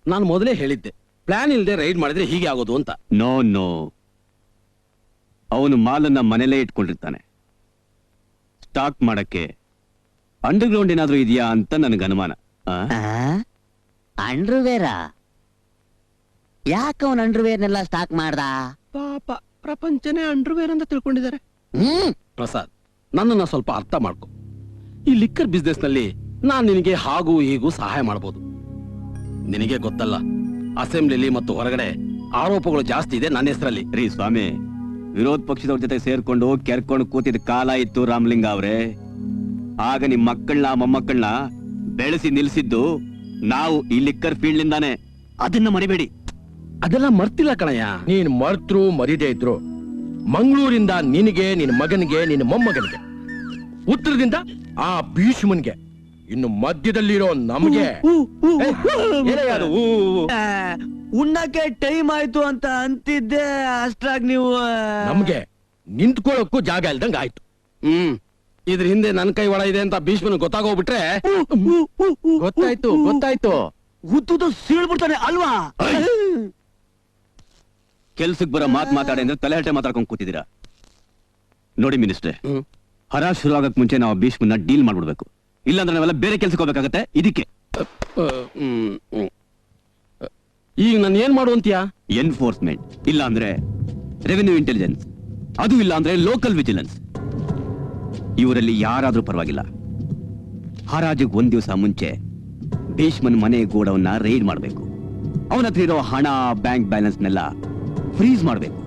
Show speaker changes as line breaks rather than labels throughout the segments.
ನಾನು ಮೊದಲೇ ಹೇಳಿದ್ದೆ, ಪ್ಲಾನ್ ಇಲ್ಲದೆ ರೈಡ್ ಮಾಡಿದ್ರೆ ಹೀಗೆ ಆಗೋದು ಅಂತ.
ನೋ ನೋ, ಅವನು ಮಾಲನ್ನ ಮನೇಲೇ ಇಟ್ಕೊಂಡಿರ್ತಾನೆ. ಸ್ಟಾಕ್ ಮಾಡಕ್ಕೆ ಅಂಡರ್ಗ್ರೌಂಡ್ ಏನಾದ್ರೂ ಇದೆಯಾ ಅಂತ ನನಗೆ ಅನುಮಾನ.
ಅಂಡರ್ವೇರಾ? ಯಾಕೆ ಅವನ್ ಅಂಡರ್ವೇರ್ನೆಲ್ಲ ಸ್ಟಾಕ್ ಮಾಡ್ದ?
ಪಾಪ ಪ್ರಪಂಚನೇ ಅಂಡರ್ವೇರ್ ಅಂತ ತಿಳ್ಕೊಂಡಿದ್ದಾರೆ. ಪ್ರಸಾದ್, ನನ್ನನ್ನ ಸ್ವಲ್ಪ ಅರ್ಥ ಮಾಡ್ಕೊ. ಈ ಲಿಕ್ಕರ್ ಬಿಸ್ನೆಸ್ ನಲ್ಲಿ ನಾನ್ ನಿನಗೆ ಹಾಗೂ ಹೀಗೂ ಸಹಾಯ ಮಾಡಬಹುದು. ನಿನಗೆ ಗೊತ್ತಲ್ಲ, ಅಸೆಂಬ್ಲಿಲಿ ಮತ್ತು ಹೊರಗಡೆ ಆರೋಪಗಳು ಜಾಸ್ತಿ ಇದೆ ನನ್ನ ಹೆಸರಲ್ಲಿ.
ರೀ ಸ್ವಾಮಿ, ವಿರೋಧ ಪಕ್ಷದವ್ರ ಜೊತೆ ಸೇರ್ಕೊಂಡು ಕೆರ್ಕೊಂಡು ಕೂತಿದ ಕಾಲ ಇತ್ತು ರಾಮಲಿಂಗ ಅವ್ರೆ. ಆಗ ನಿಮ್ ಮಕ್ಕಳನ್ನ ಮೊಮ್ಮಕ್ಕಳನ್ನ ಬೆಳೆಸಿ ನಿಲ್ಸಿದ್ದು ನಾವು ಈ ಲಿಕ್ಕರ್ ಫೀಲ್ಡ್ ಇಂದಾನೆ. ಅದನ್ನ ಮರಿಬೇಡಿ.
ಅದೆಲ್ಲ ಮರ್ತಿಲ್ಲ ಕಣಯ್ಯ.
ನೀನ್ ಮರ್ತರು ಮರಿದೇ ಇದ್ರು ಮಂಗಳೂರಿಂದ ನಿನಗೆ, ನಿನ್ನ ಮಗನಿಗೆ, ನಿನ್ನ ಮೊಮ್ಮಗನಿಗೆ, ಉತ್ತರದಿಂದ ಆ ಭೀಷ್ಮನ್ಗೆ, ಇನ್ನು ಮಧ್ಯದಲ್ಲಿರೋ ನಮ್ಗೆ.
ಉಣ್ಣಕ್ಕೆ ಟೈಮ್ ಆಯ್ತು ಅಂತ ಅಂತಿದ್ದೆ, ಅಷ್ಟ್ರಾಗ್ ನೀವು
ನಮ್ಗೆ ನಿಂತ್ಕೊಳ್ಳೋಕ್ಕೂ ಜಾಗ ಇಲ್ದಂಗ ಆಯ್ತು.
ಇದ್ರ ಹಿಂದೆ ನನ್ ಕೈ ಒಳ ಇದೆ ಅಂತ ಭೀಷ್ಮನ್ ಗೊತ್ತಾಗೋಗ್ಬಿಟ್ರೆ.
ಗೊತ್ತಾಯ್ತು ಗೊತ್ತಾಯ್ತು.
ಹುತ್ತುದು ಸೀಳ್ಬಿಡ್ತಾನೆ ಅಲ್ವಾ?
ಕೆಲ್ಸಕ್ಕೆ ಬರೋ ಮಾತಾಡಿ ಅಂದ್ರೆ ತಲೆಹಟೆ ಮಾತಾಡ್ಕೊಂಡು ಕೂತಿದ್ದೀರಾ. ನೋಡಿ ಮಿನಿಸ್ಟ್ರೆ, ಹರಾಜ್ ಶುರು ಆಗಕ್ ಮುಂಚೆ ನಾವು ಭೀಷ್ಮನ್ನ ಡೀಲ್ ಮಾಡ್ಬಿಡ್ಬೇಕು. ಇಲ್ಲಾಂದ್ರೆ ನಾವೆಲ್ಲ ಬೇರೆ ಕೆಲ್ಸಕ್ಕೆ ಹೋಗ್ಬೇಕಾಗತ್ತೆ. ಇದಕ್ಕೆ
ಈಗ ನಾನು ಏನ್ ಮಾಡುವಂತೀಯ?
ಎನ್ಫೋರ್ಸ್ಮೆಂಟ್, ಇಲ್ಲ ಅಂದ್ರೆ ರೆವೆನ್ಯೂ ಇಂಟೆಲಿಜೆನ್ಸ್, ಅದು ಇಲ್ಲ ಅಂದ್ರೆ ಲೋಕಲ್ ವಿಜಿಲೆನ್ಸ್. ಇವರಲ್ಲಿ ಯಾರಾದ್ರೂ ಪರವಾಗಿಲ್ಲ, ಹರಾಜಿಗೆ ಒಂದ್ ದಿವಸ ಮುಂಚೆ ಭೀಷ್ಮನ್ ಮನೆ ಗೋಡವನ್ನ ರೈಡ್ ಮಾಡ್ಬೇಕು. ಅವನ ಹತ್ರ ಇರೋ ಹಣ, ಬ್ಯಾಂಕ್ ಬ್ಯಾಲೆನ್ಸ್ನೆಲ್ಲ ಫ್ರೀಸ್ ಮಾಡ್ಬೇಕು.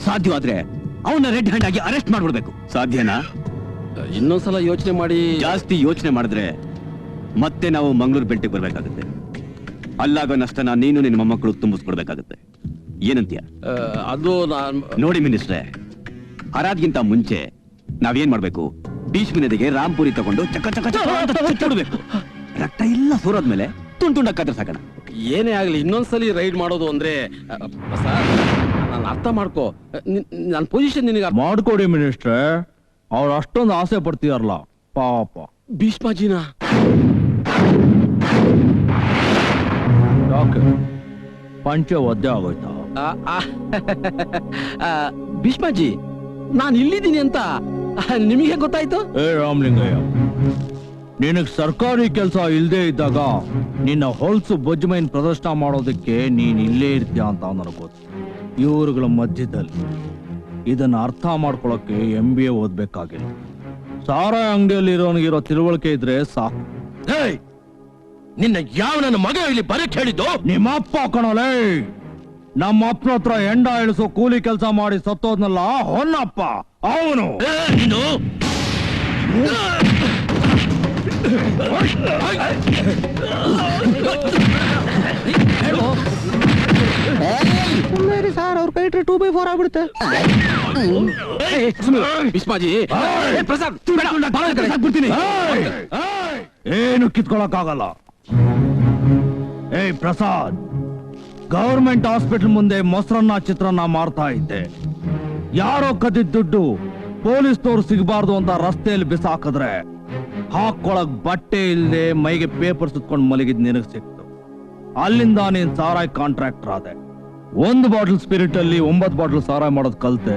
ಸಾಧ್ಯವಾದ್ರೆ ಅವನ ರೆಡ್ ಹ್ಯಾಂಡ್ ಆಗಿ ಅರೆಸ್ಟ್ ಮಾಡ್ಬಿಡ್ಬೇಕು. ಸಾಧ್ಯನಾ?
ಇನ್ನೊಂದ್ಸಲ ಯೋಚನೆ ಮಾಡಿ.
ಜಾಸ್ತಿ ಯೋಚನೆ ಮಾಡಿದ್ರೆ ಮತ್ತೆ ನಾವು ಮಂಗಳೂರು ಬೆಲ್ಟಿಗೆ ಬರ್ಬೇಕಾಗುತ್ತೆ. ಅಲ್ಲಾಗೋ ನಷ್ಟನ ನೀನು ನಿನ್ನ ಮೊಮ್ಮಕ್ಕಳು ತುಂಬಿಸ್ಕೊಡ್ಬೇಕಾಗುತ್ತೆ. ಏನಂತೀಯ?
ಅದು
ನೋಡಿ ಮಿನಿಸ್ಟ್ರೆ, ಹರಾಜ್ಗಿಂತ ಮುಂಚೆ ನಾವೇನ್ ಮಾಡ್ಬೇಕು? ಭೀಷ್ಮನಿಗೆ ರಾಂಪುರಿ ತಗೊಂಡು ಚಕ್ಕ ಚಕ್ಕ ಚಕ್ಕ ಅಂತ ಚುಚ್ಚಿಡ್ಬೇಕು. ರಕ್ತ ಎಲ್ಲ ಸೋರೋದ್ಮೇಲೆ ತುಂಡ ಕದ್ರ ಸಾಕಣ.
ಏನೇ ಆಗ್ಲಿ ಇನ್ನೊಂದ್ಸಲಿ ರೈಡ್ ಮಾಡೋದು ಅಂದ್ರೆ ನಾನು ಅರ್ಥ ಮಾಡ್ಕೋ. ನನ್ನ ಪೊಸಿಷನ್ ನಿನಗೆ
ಮಾಡ್ಕೊಡಿ ಮಿನಿಸ್ಟ್ರೆ. ಅವ್ರು ಅಷ್ಟೊಂದು ಆಸೆ ಪಡ್ತೀಯಾರಲ್ಲ ಪಾಪ.
ಭೀಷ್ಮಾಜಿನ
ಯಾಕೆ ಪಂಚೆ ಒದ್ದೆ ಆಗೋಯ್ತಾ?
ಭೀಷ್ಮಾಜಿ, ನಾನು ಇಲ್ಲಿದ್ದೀನಿ ಅಂತ ನಿಮಗೆ ಗೊತ್ತಾಯ್ತು?
ಏ ರಾಮಲಿಂಗಯ್ಯ, ನಿನಗ್ ಸರ್ಕಾರಿ ಕೆಲಸ ಇಲ್ದೇ ಇದ್ದಾಗ ನಿನ್ನ ಹೊಲ್ಸು ಬೊಜ್ಜಮೈನ್ ಪ್ರದರ್ಶನ ಮಾಡೋದಕ್ಕೆ ನೀನ್ ಇಲ್ಲೇ ಇರ್ತೀಯ ಅಂತ ನನಗೆ ಗೊತ್ತು. ಇವ್ರುಗಳ ಮಧ್ಯದಲ್ಲಿ ಇದನ್ನ ಅರ್ಥ ಮಾಡ್ಕೊಳಕ್ಕೆ MBA ಓದ್ಬೇಕಾಗಿಲ್ಲ. ಸಾರಾಯಿ ಅಂಗಡಿಯಲ್ಲಿ ಇರೋನಿಗಿರೋ ತಿಳುವಳಿಕೆ ಇದ್ರೆ ಸಾಕು. ನಿನ್ನ ಯಾವ ನನ್ನ ಮಗ ಇಲ್ಲಿ ಬರಕ್ ಹೇಳಿದ್ದು? ನಿಮ್ಮ ಅಪ್ಪ ಕಣಲೇ. ನಮ್ಮ ಅಪ್ಪನ ಹತ್ರ ಎಂಡ ಇಳಿಸೋ ಕೂಲಿ ಕೆಲಸ ಮಾಡಿ ಸತ್ತೋದ್ನಲ್ಲ ಹೊನ್ನಪ್ಪ, ಅವನು.
ಸರ್, ಅವ್ರ ಕೈ ಇಟ್ರೆ 2x4 ಆಗ್ಬಿಡುತ್ತೆ.
ಭೀಷ್ಮಾಜಿ, ಪ್ರಸಾದ್
ಏನು ಕಿತ್ಕೊಳಕ್ಕಾಗಲ್ಲ. ಏಯ್ ಪ್ರಸಾದ್, ಗವರ್ಮೆಂಟ್ ಹಾಸ್ಪಿಟಲ್ ಮುಂದೆ ಮೊಸರನ್ನ ಚಿತ್ರಾನ್ನ ಮಾರ್ತಾ ಇದ್ದೆ. ಯಾರೋ ಕದ್ದಿದ್ದ ದುಡ್ಡು ಪೊಲೀಸ್ನವ್ರು ಸಿಗಬಾರ್ದು ಅಂತ ರಸ್ತೆಯಲ್ಲಿ ಬಿಸಾಕಿದ್ರೆ ಹಾಕೊಳಕ್ ಬಟ್ಟೆ ಇಲ್ಲದೆ ಮೈಗೆ ಪೇಪರ್ ಸುತ್ಕೊಂಡು ಮಲಗಿದ್ ನಿನಗ್ ಸಿಕ್ತು. ಅಲ್ಲಿಂದ ನೀನ್ ಸಾರಾಯ್ ಕಾಂಟ್ರಾಕ್ಟರ್ ಆದೆ. 1 ಬಾಟಲ್ ಸ್ಪಿರಿಟ್ ಅಲ್ಲಿ 9 ಬಾಟಲ್ ಸಾರಾಯ್ ಮಾಡೋದ್ ಕಲ್ತೆ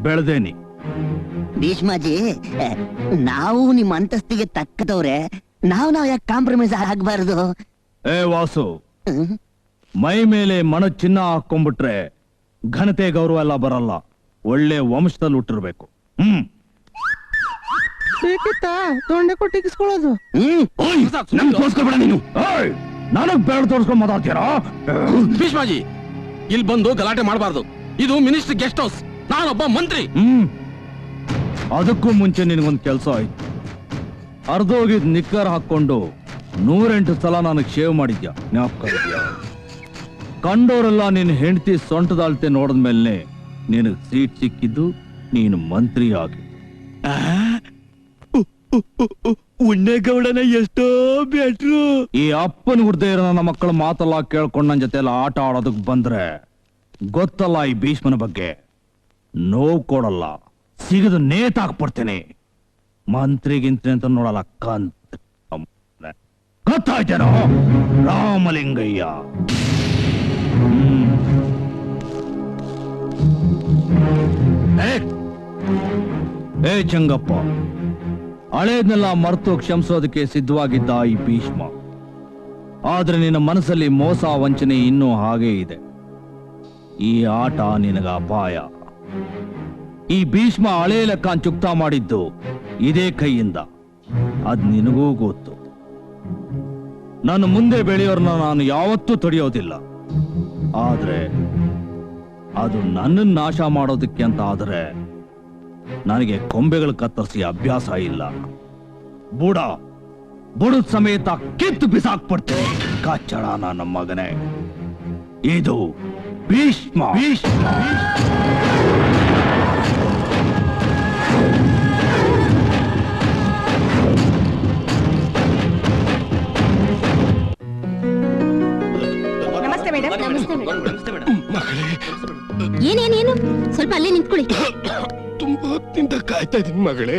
ಬೆಳೆದೇನಿ.
ಭೀಷ್ಮಾಜಿ, ನಾವು ನಿಮ್ಮ ಅಂತಸ್ತಿಗೆ ತಕ್ಕದವ್ರೆ, ನಾವು ಯಾಕೆ ಕಾಂಪ್ರಮೈಸ್ ಆಗ್ಬಾರ್ದು?
ಏ ವಾಸು, ಮೈ ಮೇಲೆ ಮಣ ಚಿನ್ನ ಹಾಕೊಂಡ್ಬಿಟ್ರೆ ಘನತೆ ಗೌರವ ಎಲ್ಲ ಬರಲ್ಲ. ಒಳ್ಳೆ ವಂಶದಲ್ಲಿ ಹುಟ್ಟಿರ್ಬೇಕು.
ತೊಂಡೆ ಕೊಟ್ಟಿಗಿಸ್ಕೊಳ್ಳೋದು.
ನೀನು ನನಗ್ ಬೇಡ ತೋರಿಸ್ಕೊಂಡ್ ಮಾತಾಡ್ತೀರಾ?
ಭೀಷ್ಮಾಜಿ, ಇಲ್ಲಿ ಬಂದು ಗಲಾಟೆ ಮಾಡಬಾರ್ದು. ಇದು ಮಿನಿಸ್ಟರ್ ಗೆಸ್ಟ್ ಹೌಸ್, ನಾನೊಬ್ಬ ಮಂತ್ರಿ.
ಅದಕ್ಕೂ ಮುಂಚೆ ನಿನಗೊಂದ್ ಕೆಲ್ಸ ಆಯ್ತು. ಅರ್ಧೋಗಿದ್ ನಿಕ್ಕರ್ ಹಾಕೊಂಡು 108 ಸಲ ನನಗ್ ಶೇವ್ ಮಾಡಿದ್ಯಾ, ಜ್ಞಾಪಕ ಇದೆಯಾ? ಕಂಡೋರೆಲ್ಲ ನಿನ್ ಹೆಂಡತಿ ಸೊಂಟದಾಳ್ತೆ ನೋಡಿದ್ಮೇಲೆ ನಿನಗ್ ಸೀಟ್ ಸಿಕ್ಕಿದ್ದು, ನೀನು ಮಂತ್ರಿ ಆಗಿ.
ಉಣ್ಣೇಗೌಡನ ಎಷ್ಟೋ ಬೆಟ್ರು.
ಈ ಅಪ್ಪನ ಹುಡ್ದೇ ಇರೋ ನನ್ನ ಮಕ್ಕಳ ಮಾತೆಲ್ಲ ಕೇಳ್ಕೊಂಡ್ ನನ್ ಜೊತೆ ಎಲ್ಲ ಆಟ ಆಡೋದಕ್ ಬಂದ್ರೆ ಗೊತ್ತಲ್ಲ ಈ ಭೀಷ್ಮನ ಬಗ್ಗೆ. ನೋವು ಕೊಡಲ್ಲ, ಸಿಗದು ನೇತಾಕ್ಬಿಡ್ತೇನೆ. ಮಂತ್ರಿಗಿಂತ ಅಂತ ನೋಡಲ್ಲ ಕಂತ. ಗೊತ್ತಾಯ್ತೇನೋ ರಾಮಲಿಂಗಯ್ಯ. ಏ ಚಂಗಪ್ಪ, ಹಳೇದ್ನೆಲ್ಲ ಮರೆತು ಕ್ಷಮಿಸೋದಕ್ಕೆ ಸಿದ್ಧವಾಗಿದ್ದ ಈ ಭೀಷ್ಮ, ಆದ್ರೆ ನಿನ್ನ ಮನಸ್ಸಲ್ಲಿ ಮೋಸ ವಂಚನೆ ಇನ್ನೂ ಹಾಗೇ ಇದೆ. ಈ ಆಟ ನಿನಗ ಅಪಾಯ. ಈ ಭೀಷ್ಮ ಹಳೇ ಲೆಕ್ಕನ್ ಚುಕ್ತಾ ಮಾಡಿದ್ದು ಇದೇ ಕೈಯಿಂದ, ಅದ್ ನಿನಗೂ ಗೊತ್ತು. ನನ್ನ ಮುಂದೆ ಬೆಳೆಯೋರ್ನ ನಾನು ಯಾವತ್ತೂ ತಡೆಯೋದಿಲ್ಲ. ಆದ್ರೆ ಅದು ನನ್ನನ್ನು ನಾಶ ಮಾಡೋದಕ್ಕೆ ಅಂತ ಆದ್ರೆ ನನಗೆ ಕೊಂಬೆಗಳು ಕತ್ತರಿಸಿ ಅಭ್ಯಾಸ ಇಲ್ಲ. ಬುಡದ ಸಮೇತ ಕಿತ್ತು ಬಿಸಾಕ್ಬಿಡ್ತೇನೆ. ಕಚ್ಚಡ ನನ್ನ ಮಗನೇ, ಇದು ಭೀಷ್ಮ.
ನಮಸ್ತೆ ಮೇಡಮ್.
ಏನೇನೇನು ಸ್ವಲ್ಪ ಅಲ್ಲೇ ನಿಂತ್ಕೊಳ್ಳಿ.
ತುಂಬಾ ಹೊತ್ತಿಂದ ಕಾಯ್ತಾ ಇದೀನಿ ಮಗಳೇ,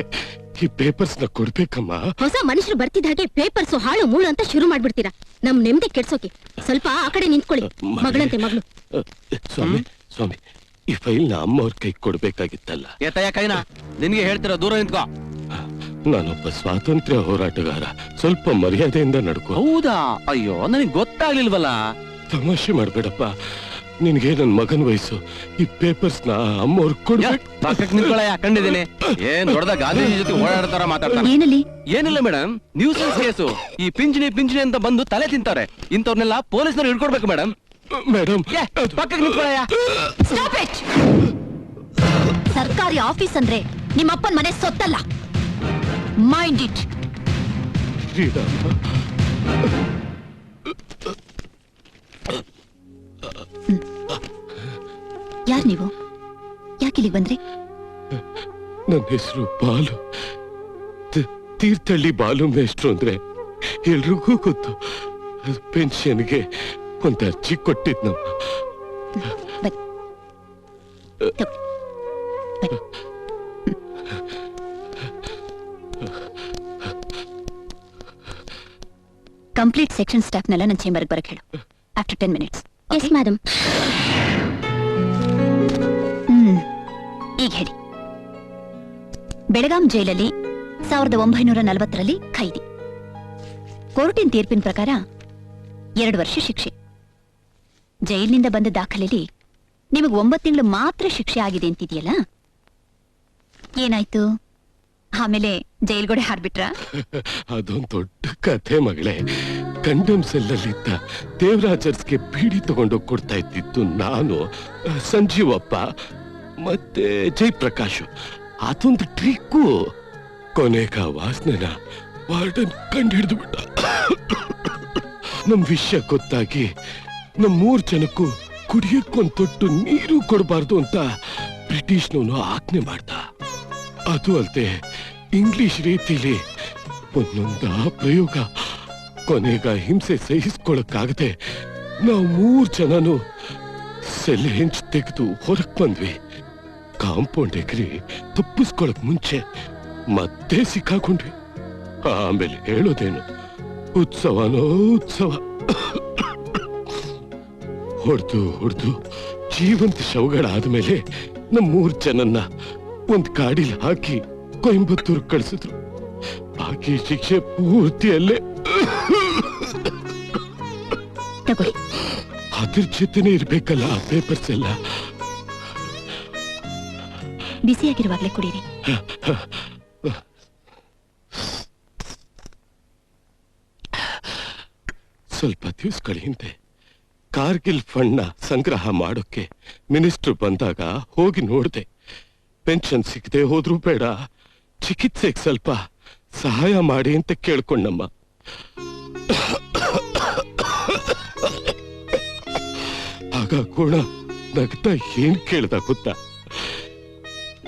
ಈ ಪೇಪರ್ಸ್ ನ ಕೊಡ್ಬೇಕಮ್ಮ.
ಹೊಸ ಮನುಷ್ಯರು ಬರ್ತಿದ್ದ ಹಾಗೆ ಪೇಪರ್ಸ್ ಹಾಳು ಮೂಳು ಅಂತ ಶುರು ಮಾಡ್ಬಿಡ್ತೀರಾ. ನಮ್ ನೆಮ್ಮದಿ ಕೆಡ್ಸೋಕೆ ಸ್ವಲ್ಪ ಆ ಕಡೆ ನಿಂತ್ಕೊಳ್ಳಿ. ಮಗಳಂತೆ ಮಗಳು.
ಸ್ವಾಮಿ ಸ್ವಾಮಿ, ಈ ಫೈಲ್ ನ ಅಮ್ಮ ಅವ್ರ ಕೈ ಕೊಡ್ಬೇಕಾಗಿತ್ತಲ್ಲ.
ಎತ್ತಯ್ಯ ಕೈನಾ, ನಿನ್ಗೆ ಹೇಳ್ತಿರೋ ದೂರ ನಿಂತ್ಕೋ.
ನಾನೊಬ್ಬ ಸ್ವಾತಂತ್ರ್ಯ ಹೋರಾಟಗಾರ, ಸ್ವಲ್ಪ ಮರ್ಯಾದೆಯಿಂದ ನಡ್ಕೋ.
ಹೌದಾ? ಅಯ್ಯೋ, ನನಗೆ ಗೊತ್ತಾಗ್ಲಿಲ್ವಲ್ಲ.
ತಮಾಷೆ ಮಾಡ್ಬೇಡಪ್ಪ, ನಿನ್ಗೆ ನನ್ ಮಗನ್ ವಯಸ್ಸು. ಈ ಪೇಪರ್ಸ್ ನ ಅಮ್ಮ ಅವ್ರ ಕೊಡ್ಬೇಕು.
ಪಕ್ಕಕ್ಕೆ ನಿಂತ್ಕೊಳ್ಳಯ್ಯ, ಕಂಡಿದ್ದೀನಿ. ಏನ್ ದೊಡ್ಡದ ಗಾಂಧೀಜಿ ಜೊತೆ ಓಡಾಡ್ತಾರ ಮಾತಾಡ್ತಾರೆ.
ಏನಲ್ಲಿ?
ಏನಿಲ್ಲ ಮೇಡಮ್, ನ್ಯೂಸೆನ್ಸ್ ಕೇಸು. ಈ ಪಿಂಚಣಿ ಅಂತ ಬಂದು ತಲೆ ತಿಂತಾರೆ. ಇಂಥವ್ರನ್ನೆಲ್ಲ ಪೊಲೀಸ್ನವ್ರು ಹಿಡ್ಕೊಡ್ಬೇಕು ಮೇಡಮ್.
ಮೇಡಮ್
ಪಕ್ಕಕ್ಕೆ ನಿಂತ್ಕೊಳ್ಳಯ್ಯ.
Stop it! ಸರ್ಕಾರಿ ಆಫೀಸ್ ಅಂದ್ರೆ ನಿಮ್ಮಪ್ಪನ್ ಮನೆ ಸೊತ್ತಲ್ಲ. Mind it. ಯಾರ್ ನೀವು? ಯಾಕಿಲ್ಲಿಗೆ ಬಂದ್ರಿ?
ನನ್ನ ಹೆಸರು ಬಾಲು. ತೀರ್ಥಹಳ್ಳಿ ಬಾಲು ಮೇಷ್ಟ್ರು ಅಂದ್ರೆ ಎಲ್ರಿಗೂ ಗೊತ್ತು. ಪೆನ್ಷನ್ಗೆ ಒಂದು ಅರ್ಜಿ ಕೊಟ್ಟಿದ್ನಮ್ಮ.
ಕಂಪ್ಲೀಟ್ ಸೆಕ್ಷನ್ ಸ್ಟಾಫ್ನೆಲ್ಲ ನನ್ನ ಚೇಂಬರ್ಗೆ ಬರಕ್ಕೆ ಹೇಳು. After 10 minutes. Yes madam. ಈಗ ಹೇಳಿ. ಬೆಳಗಾಂ ಜೈಲಲ್ಲಿ 1940ರಲ್ಲಿ ಖೈದಿ. ಕೋರ್ಟಿನ ತೀರ್ಪಿನ ಪ್ರಕಾರ 2 ವರ್ಷ ಶಿಕ್ಷೆ. ಜೈಲಿನಿಂದ ಬಂದ ದಾಖಲೆಯಲ್ಲಿ ನಿಮಗೆ 9 ತಿಂಗಳು ಮಾತ್ರ ಶಿಕ್ಷೆ ಆಗಿದೆ ಅಂತಿದೆಯಲ್ಲ, ಏನಾಯ್ತು? ಆಮೇಲೆ ಜೈಲ್ಗೊಡೆ ಹಾರ್ಬಿಟ್ರಾ?
ಅದೊಂದು ದೊಡ್ಡ ಕಥೆ ಮಗಳೇ. ಕಂಡಮ್ ಸೆಲ್ಲಲ್ಲಿದ್ದ ದೇವರಾಜರ್ಸ್ಗೆ ಬೀಡಿ ತಗೊಂಡೋಗಿ ಕೊಡ್ತಾ ಇದ್ದಿತ್ತು ನಾನು, ಸಂಜೀವಪ್ಪ ಮತ್ತೆ ಜಯಪ್ರಕಾಶ್. ಅದೊಂದು ಟ್ರಿಕ್ಕು. ಕೊನೆಗ ವಾಸನೆನ ವಾರ್ಡನ್ ಕಂಡು ಹಿಡಿದು ಬಿಟ್ಟ. ನಮ್ ವಿಷಯ ಗೊತ್ತಾಗಿ ನಮ್ 3 ಜನಕ್ಕೂ ಕುಡಿಯಕ್ಕೊಂದ್ ತೊಟ್ಟು ನೀರು ಕೊಡಬಾರ್ದು ಅಂತ ಬ್ರಿಟಿಷ್ನವನು ಆಜ್ಞೆ ಮಾಡ್ದ. ಅದು ಅಲ್ಲದೆ ಇಂಗ್ಲಿಷ್ ರೀತಿಲಿ ಒಂದೊಂದ ಪ್ರಯೋಗ. ಕೊನೆಗ ಹಿಂಸೆ ಸಹಿಸ್ಕೊಳಕ್ಕಾಗದೆ ನಾವು 3 ಜನನು ಸೆಲೆ ಹೆಂಚ್ ತೆಗೆದು ಹೊರಕ್ ಬಂದ್ವಿ. ಕಾಂಪೌಂಡ್ ಎಗರಿ ತಪ್ಪಿಸ್ಕೊಳಕ್ ಮುಂಚೆ ಮತ್ತೆ ಸಿಕ್ಕಾಕೊಂಡ್ವಿ. ಆಮೇಲೆ ಹೇಳೋದೇನು, ಉತ್ಸವನೋ ಉತ್ಸವ. ಹೊಡೆದು ಜೀವಂತ ಶವಗಳಾದ್ಮೇಲೆ ನಮ್ಮ 3 ಜನನ್ನ ಒಂದ್ ಗಾಡಿಲಿ ಹಾಕಿ ಕೊಯಂಬತ್ತೂರ್ ಕಳಿಸಿದ್ರು. ಬಾಕಿ ಶಿಕ್ಷೆ ಪೂರ್ತಿಯಲ್ಲೇ. ಅದ್ರ ಜೊತೆನೆ ಇರ್ಬೇಕಲ್ಲ ಆ ಪೇಪರ್ಸ್ ಎಲ್ಲ.
ಬಿಸಿಯಾಗಿರುವಾಗ್ಲೇ ಕುಡೀರಿ.
ಸ್ವಲ್ಪ ದಿವಸಗಳ ಹಿಂದೆ ಕಾರ್ಗಿಲ್ ಫಂಡ್ ನ ಸಂಗ್ರಹ ಮಾಡೋಕೆ ಮಿನಿಸ್ಟರ್ ಬಂದಾಗ ಹೋಗಿ ನೋಡ್ದೆ. ಪೆನ್ಷನ್ ಸಿಗದೆ ಹೋದ್ರೂ ಬೇಡ, ಚಿಕಿತ್ಸೆಗೆ ಸ್ವಲ್ಪ ಸಹಾಯ ಮಾಡಿ ಅಂತ ಕೇಳ್ಕೊಂಡಮ್ಮ. ಆಗ ಕೋಣ ನಗ್ತಾ ಏನ್ ಕೇಳ್ದ ಗೊತ್ತಾ?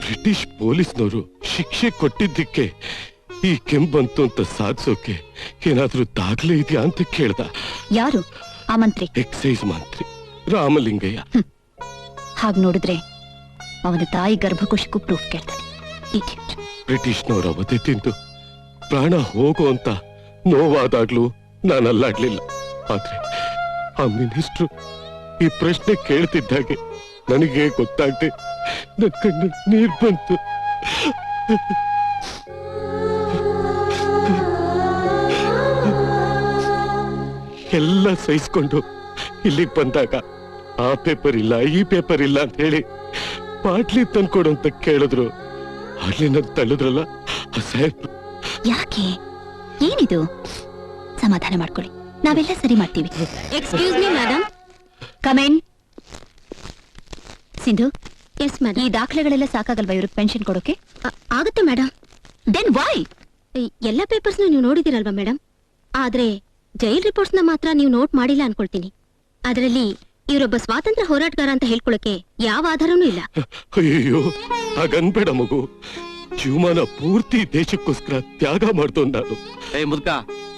ಬ್ರಿಟಿಷ್ ಪೊಲೀಸ್ನವರು ಶಿಕ್ಷೆ ಕೊಟ್ಟಿದ್ದಕ್ಕೆ ಈ ಕೆಂಬಂತು ಅಂತ ಸಾಧಿಸೋಕೆ ಏನಾದ್ರೂ ದಾಖಲೆ ಇದೆಯಾ ಅಂತ ಕೇಳ್ದ.
ಯಾರು ಆ ಮಂತ್ರಿ?
ಎಕ್ಸೈಸ್ ಮಂತ್ರಿ ರಾಮಲಿಂಗಯ್ಯ.
ಹಾಗ್ ನೋಡಿದ್ರೆ ಅವನ ತಾಯಿ ಗರ್ಭಕೋಶಕ್ಕೂ ಪ್ರೂಫ್ ಕೇಳ್ತಾನೆ.
ಬ್ರಿಟಿಷ್ನವರ ಅವಧಿ ತಿಂದು ಪ್ರಾಣ ಹೋಗೋ ಅಂತ ನೋವಾದಾಗ್ಲೂ ನಾನು ಅಲ್ಲಾಡ್ಲಿಲ್ಲ. ಆದ್ರೆ ಆ ಮಿನಿಸ್ಟ್ರು ಈ ಪ್ರಶ್ನೆ ಕೇಳ್ತಿದ್ದಾಗೆ ನನಗೆ ಗೊತ್ತಾಗ್ದೆ ನನ್ನ ಕಣ್ಣು ನೀರ್ ಬಂತು. ಎಲ್ಲ ಸಹಿಸ್ಕೊಂಡು ಇಲ್ಲಿಗೆ ಬಂದಾಗ ಆ ಪೇಪರ್ ಇಲ್ಲ, ಈ ಪೇಪರ್ ಇಲ್ಲ ಅಂತ ಹೇಳಿ ಬಾಟ್ಲಿ ತಂದ್ಕೊಡು ಅಂತ ಕೇಳಿದ್ರು. ಅಲ್ಲಿ ನನ್ ತಳ್ಳಿದ್ರಲ್ಲ ಸಾಹೇಬ್ರು.
ಯಾಕೆ? ಏನಿದು? ಸಮಾಧಾನ ಮಾಡ್ಕೊಳ್ಳಿ, ನಾವೆಲ್ಲ ಸರಿ ಮಾಡ್ತೀವಿ.
Excuse me madam.
Come in. Sindhu,
yes madam.
ಈ ದಾಖಲೆಗಳೆಲ್ಲ ಸಾಕಾಗಲ್ವಾ ಇವ್ರಿಗೆ ಪೆನ್ಷನ್ ಕೊಡೋಕೆ?
ಆಗುತ್ತೆ ಮೇಡಮ್.
Then why?
ಎಲ್ಲ ಪೇಪರ್ಸ್ ನೀವು ನೋಡಿದಿರಲ್ವಾ ಮೇಡಮ್? ಆದ್ರೆ ಜೈಲ್ ರಿಪೋರ್ಟ್ಸ್ ನ ಮಾತ್ರ ನೀವು ನೋಟ್ ಮಾಡಿಲ್ಲ ಅನ್ಕೊಳ್ತೀನಿ. ಅದರಲ್ಲಿ ಇವರೊಬ್ಬ ಸ್ವಾತಂತ್ರ್ಯ ಹೋರಾಟಗಾರ ಅಂತ ಹೇಳ್ಕೊಳಕ್ಕೆ ಯಾವ ಆಧಾರನೂ ಇಲ್ಲ.
ಅಯ್ಯೋ ಹಾಗನ್ಬೇಡ ಮಗು. ಜೀವಮಾನ ಪೂರ್ತಿ ದೇಶಕ್ಕೋಸ್ಕರ ತ್ಯಾಗ ಮಾಡ್ತೋನ್ ನಾನು.
ಮುದ್ಕ,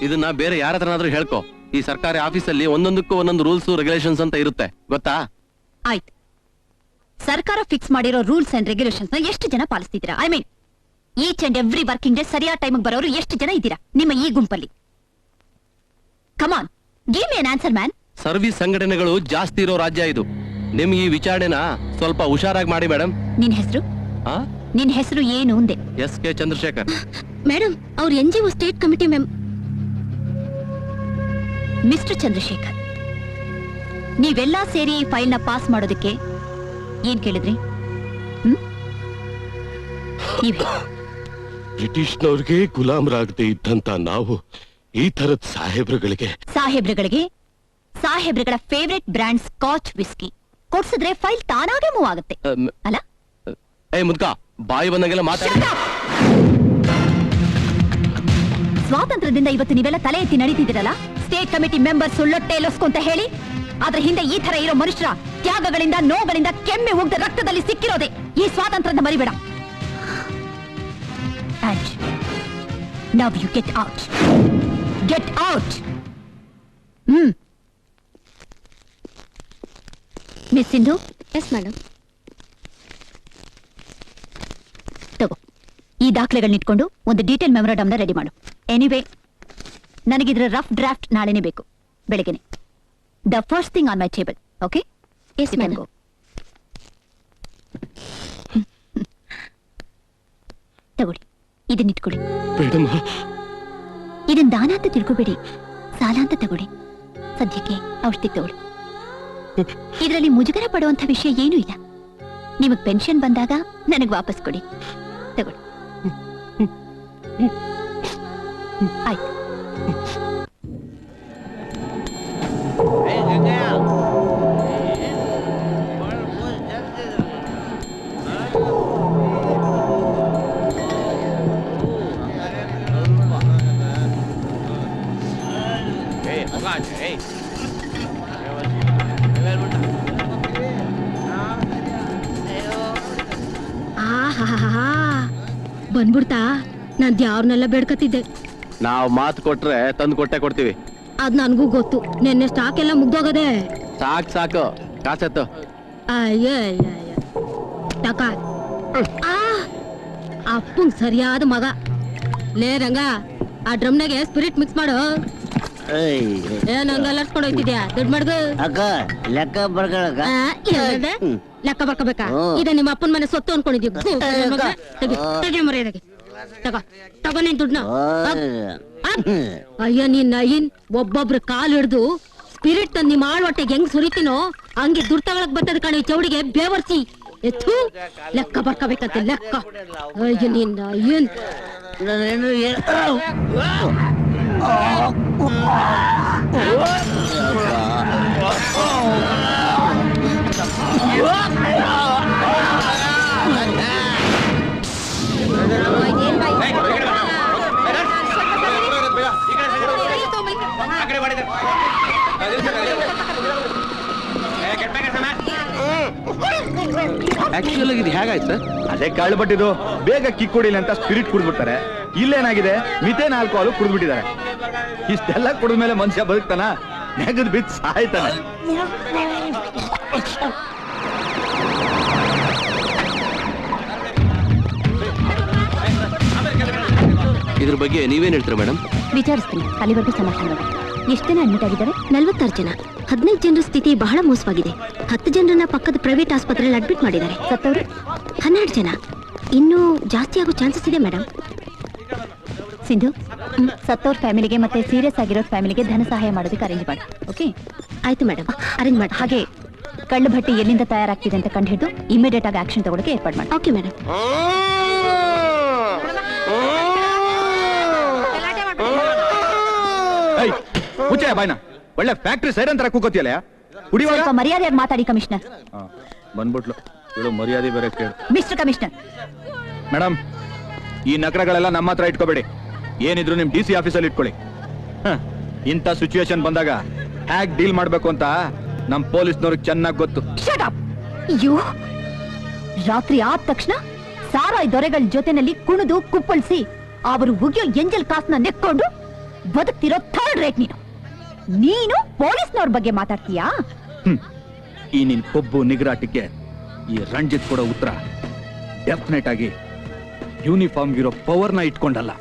ಇದನ್ನ ಬೇರೆ ಯಾರ ಹತ್ರನಾದ್ರೂ ಹೇಳ್ಕೊ. ಈ ಸರ್ಕಾರಿ ಆಫೀಸಲ್ಲಿ ಒಂದೊಂದಕ್ಕೂ ಒಂದೊಂದು ರೂಲ್ಸ್ ರೆಗ್ಯುಲೇಷನ್ಸ್ ಅಂತ ಇರುತ್ತೆ, ಗೊತ್ತಾ?
ಆಯ್ತು. ಸರ್ಕಾರ ಫಿಕ್ಸ್ ಮಾಡಿರೋ ರೂಲ್ಸ್ ಅಂಡ್ ರೆಗ್ಯುಲೇಷನ್ಸ್ ನ ಎಷ್ಟು ಜನ ಪಾಲಿಸ್ತಿದ್ದೀರಾ? I mean each and every working day ಸರಿಯಾದ ಟೈಮಿಗೆ ಬರೋರು ಎಷ್ಟು ಜನ ಇದ್ದೀರಾ ನಿಮ್ಮ ಈ ಗುಂಪಲ್ಲಿ? Come on, give me an answer man.
Service ಸಂಘಟನೆಗಳು ಜಾಸ್ತಿ ಇರೋ ರಾಜ್ಯ ಇದು. ನಿಮ್ಗೆ ಈ ವಿಚಾರಣೆನ ಸ್ವಲ್ಪ ಹುಷಾರಾಗಿ ಮಾಡಿ ಮೇಡಮ್.
ನಿನ್ ಹೆಸರು? ನಿನ್ ಹೆಸರು ಏನು ಅಂದೆ?
SK ಚಂದ್ರಶೇಖರ್.
ಮೇಡಮ್, ಅವ್ರ NGO state committee
mister Chandrashekar, ನೀವೆಲ್ಲ ಸೇರಿ ಈ ಫೈಲ್ ನ ಪಾಸ್ ಮಾಡೋದಕ್ಕೆ ಏನ್ ಕೇಳಿದ್ರಿ?
ಬ್ರಿಟಿಷ್ನವ್ರಿಗೆ ಗುಲಾಮರಾಗದೆ ಇದ್ದಂತ ನಾವು ಈ ತರದ
ಸಾಹೇಬ್ರಗಳ ಫೇವ್ರೆಟ್ ಬ್ರ್ಯಾಂಡ್ ಸ್ಕಾಚ್ ವಿಸ್ಕಿ ಕೊಡ್ಸಿದ್ರೆ ಫೈಲ್ ತಾನಾಗೆ ಮೂವ್ ಆಗುತ್ತೆ ಅಲ್ಲ?
ಮುದ್ಕ, ಬಾಯಿ ಬಂದಂಗೆಲ್ಲ ಮಾತಾಡ.
ಸ್ವಾತಂತ್ರ್ಯದಿಂದ ಇವತ್ತು ನೀವೆಲ್ಲ ತಲೆ ಎತ್ತಿ ನಡೀತಿದ್ದೀರಲ್ಲ, ಸ್ಟೇಟ್ ಕಮಿಟಿ ಮೆಂಬರ್ ಸುಳ್ಳೊಟ್ಟೆ ಲೊಸ್ಕೊಂತ ಹೇಳಿ, ಆದ್ರೆ ಹಿಂದೆ ಈ ತರ ಇರೋ ಮನುಷ್ಯರ ತ್ಯಾಗಗಳಿಂದ, ನೋವುಗಳಿಂದ ಕೆಮ್ಮೆ ಉಗ್ದ ರಕ್ತದಲ್ಲಿ ಸಿಕ್ಕಿರೋದೆ ಈ ಸ್ವಾತಂತ್ರ್ಯದ ಮರಿಬೇಡ. And now you get out. Get out. Miss Sindhu.
Yes madam.
ತಗೋ, ಈ ದಾಖಲೆಗಳನ್ನ ಇಟ್ಕೊಂಡು ಒಂದು ಡೀಟೇಲ್ ಮೆಮೊರಾಂಡಮ್ನ ರೆಡಿ ಮಾಡು. ಎನಿವೇ, ನನಗಿದ್ರ ರಫ್ ಡ್ರಾಫ್ಟ್ ನಾಳೆನೇ ಬೇಕು, ಬೆಳಗ್ಗೆನೆ. The first thing on my table. Okay?
Yes madam.
ತಗೊಳ್ಳಿ, ಇದನ್ನಿಟ್ಕೊಳ್ಳಿ.
ಬೇಡಮ್ಮ.
ಇದನ್ ದಾನ ಅಂತ ತಿಳ್ಕೊಬೇಡಿ, ಸಾಲ ಅಂತ ತಗೊಳ್ಳಿ. ಸದ್ಯಕ್ಕೆ ಔಷಧಿ ತಗೊಳ್ಳಿ. ಇದರಲ್ಲಿ ಮುಜುಗರ ಪಡುವಂತ ವಿಷಯ ಏನೂ ಇಲ್ಲ. ನಿಮಗ್ ಪೆನ್ಷನ್ ಬಂದಾಗ ನನಗ್ ವಾಪಸ್ ಕೊಡಿ. ತಗೊಳ್ಳಿ. ಆಯ್ತು.
ಬಂದ್ಬಿಡ್ತಾ? ನಾನ್ ಯಾವ್ರನ್ನೆಲ್ಲ ಬೇಡ್ಕತ್ತಿದ್ದೆ.
ನಾವು ಮಾತು ಕೊಟ್ರೆ ತಂದು ಕೊಟ್ಟೆ ಕೊಡ್ತೀವಿ.
ಅದ್ ನನ್ಗೂ ಗೊತ್ತು. ನೆನ್ನೆ ಸ್ಟಾಕ್ ಎಲ್ಲ ಮುಗ್ದೋಗದೆ.
ಸಾಕು ಕಾಸತ್ತು.
ತಕ ಅಪ್ಪಂಗ್ ಸರಿಯಾದ ಮಗ. ಲೇ ರಂಗ, ಆ ಡ್ರಮ್ನಾಗೆ ಸ್ಪಿರಿಟ್ ಮಿಕ್ಸ್ ಮಾಡು. ಏನ್ ಹಂಗೆಲ್ಲ ಹೋಯ್ತಿದ್ಯಾ? ದುಡ್ಡು ಮಾಡ್ಗು.
ಅಕ್ಕ ಲೆಕ್ಕ ಬರ್ಕೊಳಕ.
ಲೆಕ್ಕ ಬರ್ಕೋಬೇಕಾ? ಇದ ನಿಮ್ಮ ಅಪ್ಪನ ಮನೆ ಸೊತ್ತು ಅನ್ಕೊಂಡಿದ್ವಿ. ತೆಗೆ ಮರ್ಯಾದಗೆ ತಗೋ ನೀನ್ ದುಡ್ನ. ಅಯ್ಯ ನೀನ್ ಒಬ್ಬೊಬ್ರು ಕಾಲ್ ಹಿಡ್ದು ಸ್ಪಿರಿಟ್ ತಂದು ನಿಮ್ಮ ಆಳ್ ಹೊಟ್ಟೆಗೆ ಹೆಂಗ್ ಸುರಿತೀನೋ ಹಂಗೆ ದುಡ್ಡು ತಗೊಳಕ್ ಬರ್ತದ ಕಣ. ಚೌಡಿಗೆ ಬೇವರ್ಸಿ ಎತ್ತು ಲೆಕ್ಕ ಬರ್ಕೋಬೇಕಂತ ಲೆಕ್ಕ. ಅಯ್ಯ ನೀನ್ ಏನ್
ಆಕ್ಚುಲ್ ಆಗಿ ಇದು ಹೇಗಾಯ್ತು?
ಅದೇ ಕಾಳು ಬಟ್ಟಿದ್ದು ಬೇಗ ಕಿಕ್ ಕೊಡಿಲ್ಲ ಅಂತ ಸ್ಪಿರಿಟ್ ಕುಡಿದ್ಬಿಡ್ತಾರೆ. ಇಲ್ಲೇನಾಗಿದೆ, ಮಿಥೇನ್ ಆಲ್ಕೋಹಾಲ್ ಕುಡಿದ್ಬಿಟ್ಟಿದ್ದಾರೆ. ಇಷ್ಟೆಲ್ಲ ಕುಡಿದ್ಮೇಲೆ ಮನುಷ್ಯ ಬದುಕ್ತಾನ? ನೆಗದ್ ಬಿದ್ದು ಸಾಯ್ತಾನೆ.
ಇದ್ರ ಬಗ್ಗೆ ನೀವೇನ್ ಹೇಳ್ತೀರಾ ಮೇಡಮ್?
ವಿಚಾರಿಸ್ತೀನಿ, ಅಲ್ಲಿವರೆಗೂ ಸಮಾಧಾನ ಮಾಡಿ. ಎಷ್ಟು ಜನ ಅಡ್ಮಿಟ್ ಆಗಿದ್ದಾರೆ?
46 ಜನ. 15 ಜನರ ಸ್ಥಿತಿ ಬಹಳ ಮೋಸವಾಗಿದೆ. 10 ಜನರನ್ನ ಪಕ್ಕದ ಪ್ರೈವೇಟ್ ಆಸ್ಪತ್ರೆಯಲ್ಲಿ ಅಡ್ಮಿಟ್ ಮಾಡಿದ್ದಾರೆ.
ಸತ್ತವರು
12 ಜನ. ಇನ್ನೂ ಜಾಸ್ತಿ ಆಗೋ ಚಾನ್ಸಸ್ ಇದೆ ಮೇಡಮ್.
ಸಿಂಧು, ಸತ್ತವ್ರ ಫ್ಯಾಮಿಲಿಗೆ ಮತ್ತೆ ಸೀರಿಯಸ್ ಆಗಿರೋ ಫ್ಯಾಮಿಲಿಗೆ ಧನ ಸಹಾಯ ಮಾಡೋದಕ್ಕೆ ಅರೇಂಜ್ ಮಾಡಿ. ಓಕೆ?
ಆಯ್ತು ಮೇಡಮ್, ಅರೇಂಜ್ ಮಾಡಿ.
ಹಾಗೆ ಕಳ್ಳು ಭಟ್ಟಿ ಎಲ್ಲಿಂದ ತಯಾರಾಗ್ತಿದೆ ಅಂತ ಕಂಡು ಹಿಡಿದು ಇಮಿಡಿಯೇಟ್ ಆಗಿ ಆಕ್ಷನ್ ತಗೊಳಕ್ಕೆ ಏರ್ಪಾಡು ಮಾಡಿ.
Okay madam.
ಮುಚ್ಚೆ ಬಾಯ್ನ, ಒಳ್ಳೆ ಫ್ಯಾಕ್ಟ್ರಿ ಸೈಡ್ ಅಂತ ಕೂಕೋತಿಯಲ್ಲ.
ಸ್ವಲ್ಪ ಮರ್ಯಾದೆಯಾಗಿ ಮಾತಾಡಿ ಕಮಿಷನರ್.
ಬಂದ್ಬಿಟ್ಲು ಇವಳು, ಮರ್ಯಾದೆ ಬೇರೆ ಕೇಳಿ.
ಮಿಸ್ಟರ್ ಕಮಿಷನರ್,
ಮೇಡಮ್, ಈ ನಕರಗಳೆಲ್ಲ ನಮ್ಮ ಹತ್ರ ಇಟ್ಕೋಬೇಡಿ. ಏನಿದ್ರು ನಿಮ್ DC ಆಫೀಸಲ್ಲಿ ಇಟ್ಕೊಳ್ಳಿ. ಇಂಥ ಸಿಚುವೇಶನ್ ಬಂದಾಗ ಹ್ಯಾಕ್ ಡೀಲ್ ಮಾಡ್ಬೇಕು ಅಂತ ನಮ್ ಪೊಲೀಸ್ನವ್ರಿಗೆ ಚೆನ್ನಾಗಿ ಗೊತ್ತು.
ರಾತ್ರಿ ಆದ ತಕ್ಷಣ ಸಾರಾಯ್ ದೊರೆಗಳ ಜೊತೆನಲ್ಲಿ ಕುಣಿದು ಕುಪ್ಪಳಿಸಿ ಅವರು ಉಗಿಯೋ ಎಂಜಲ್ ಕಾಸ್ನ ನೆಕ್ಕೊಂಡು ಬದುಕ್ತಿರೋ ಥರ್ಡ್ ರೇಟ್ ನೀನು ಪೊಲೀಸ್ನವ್ರ ಬಗ್ಗೆ ಮಾತಾಡ್ತೀಯಾ?
ಈ ನಿನ್ ಕೊಬ್ಬು ನಿಗ್ರಾಟಕ್ಕೆ ಈ ರಂಜಿತ್ ಕೊಡೋ ಉತ್ತರ ಡೆಫಿನೆಟ್ ಆಗಿ ಯೂನಿಫಾರ್ಮ್ ಇರೋ ಪವರ್ನ ಇಟ್ಕೊಂಡಲ್ಲ,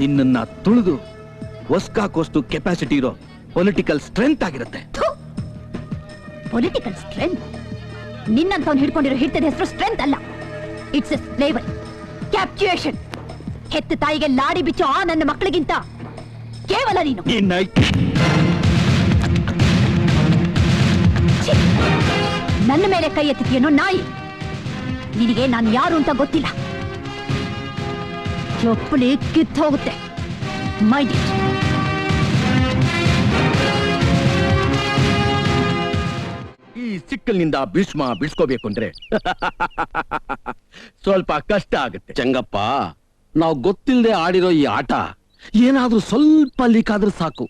ನಿನ್ನನ್ನ ತುಳಿದು ಒಸ್ಕಾಕೋಷ್ಟು ಕೆಪಾಸಿಟಿ ಇರೋ ಪೊಲಿಟಿಕಲ್ ಸ್ಟ್ರೆಂತ್ ಆಗಿರುತ್ತೆ.
Political strength? ನಿನ್ನಂತವ್ನು ಹಿಡ್ಕೊಂಡಿರೋ ಹಿಟ್ಟದ ಹೆಸರು ಸ್ಟ್ರೆಂತ್ ಅಲ್ಲ, ಇಟ್ಸ್ ಎ ಸ್ಲೇವರಿ, ಕ್ಯಾಪ್ಚುಯೇಷನ್. ಹೆತ್ತ ತಾಯಿಗೆ ಲಾಡಿ ಬಿಚ್ಚೋ ಆ ನನ್ನ ಮಕ್ಕಳಿಗಿಂತ ಕೇವಲ ನೀನು. ನನ್ನ ಮೇಲೆ ಕೈ ಎತ್ತಿದೆಯೇನೋ ನಾಯಿ. ನಿನಗೆ ನಾನು ಯಾರು ಅಂತ ಗೊತ್ತಿಲ್ಲ. ಚೊಪ್ಪಲಿ ಕಿತ್ತು ಹೋಗುತ್ತೆ. Mind it.
ಈ ಸಿಕ್ಕಲ್ನಿಂದ ಭೀಷ್ಮ ಬಿಡಿಸ್ಕೋಬೇಕು ಅಂದ್ರೆ ಸ್ವಲ್ಪ ಕಷ್ಟ ಆಗುತ್ತೆ.
ಚಂಗಪ್ಪ, ನಾವು ಗೊತ್ತಿಲ್ಲದೆ ಆಡಿರೋ ಈ ಆಟ ಏನಾದ್ರೂ ಸ್ವಲ್ಪ ಲೀಕ್ ಆದ್ರೂ ಸಾಕು,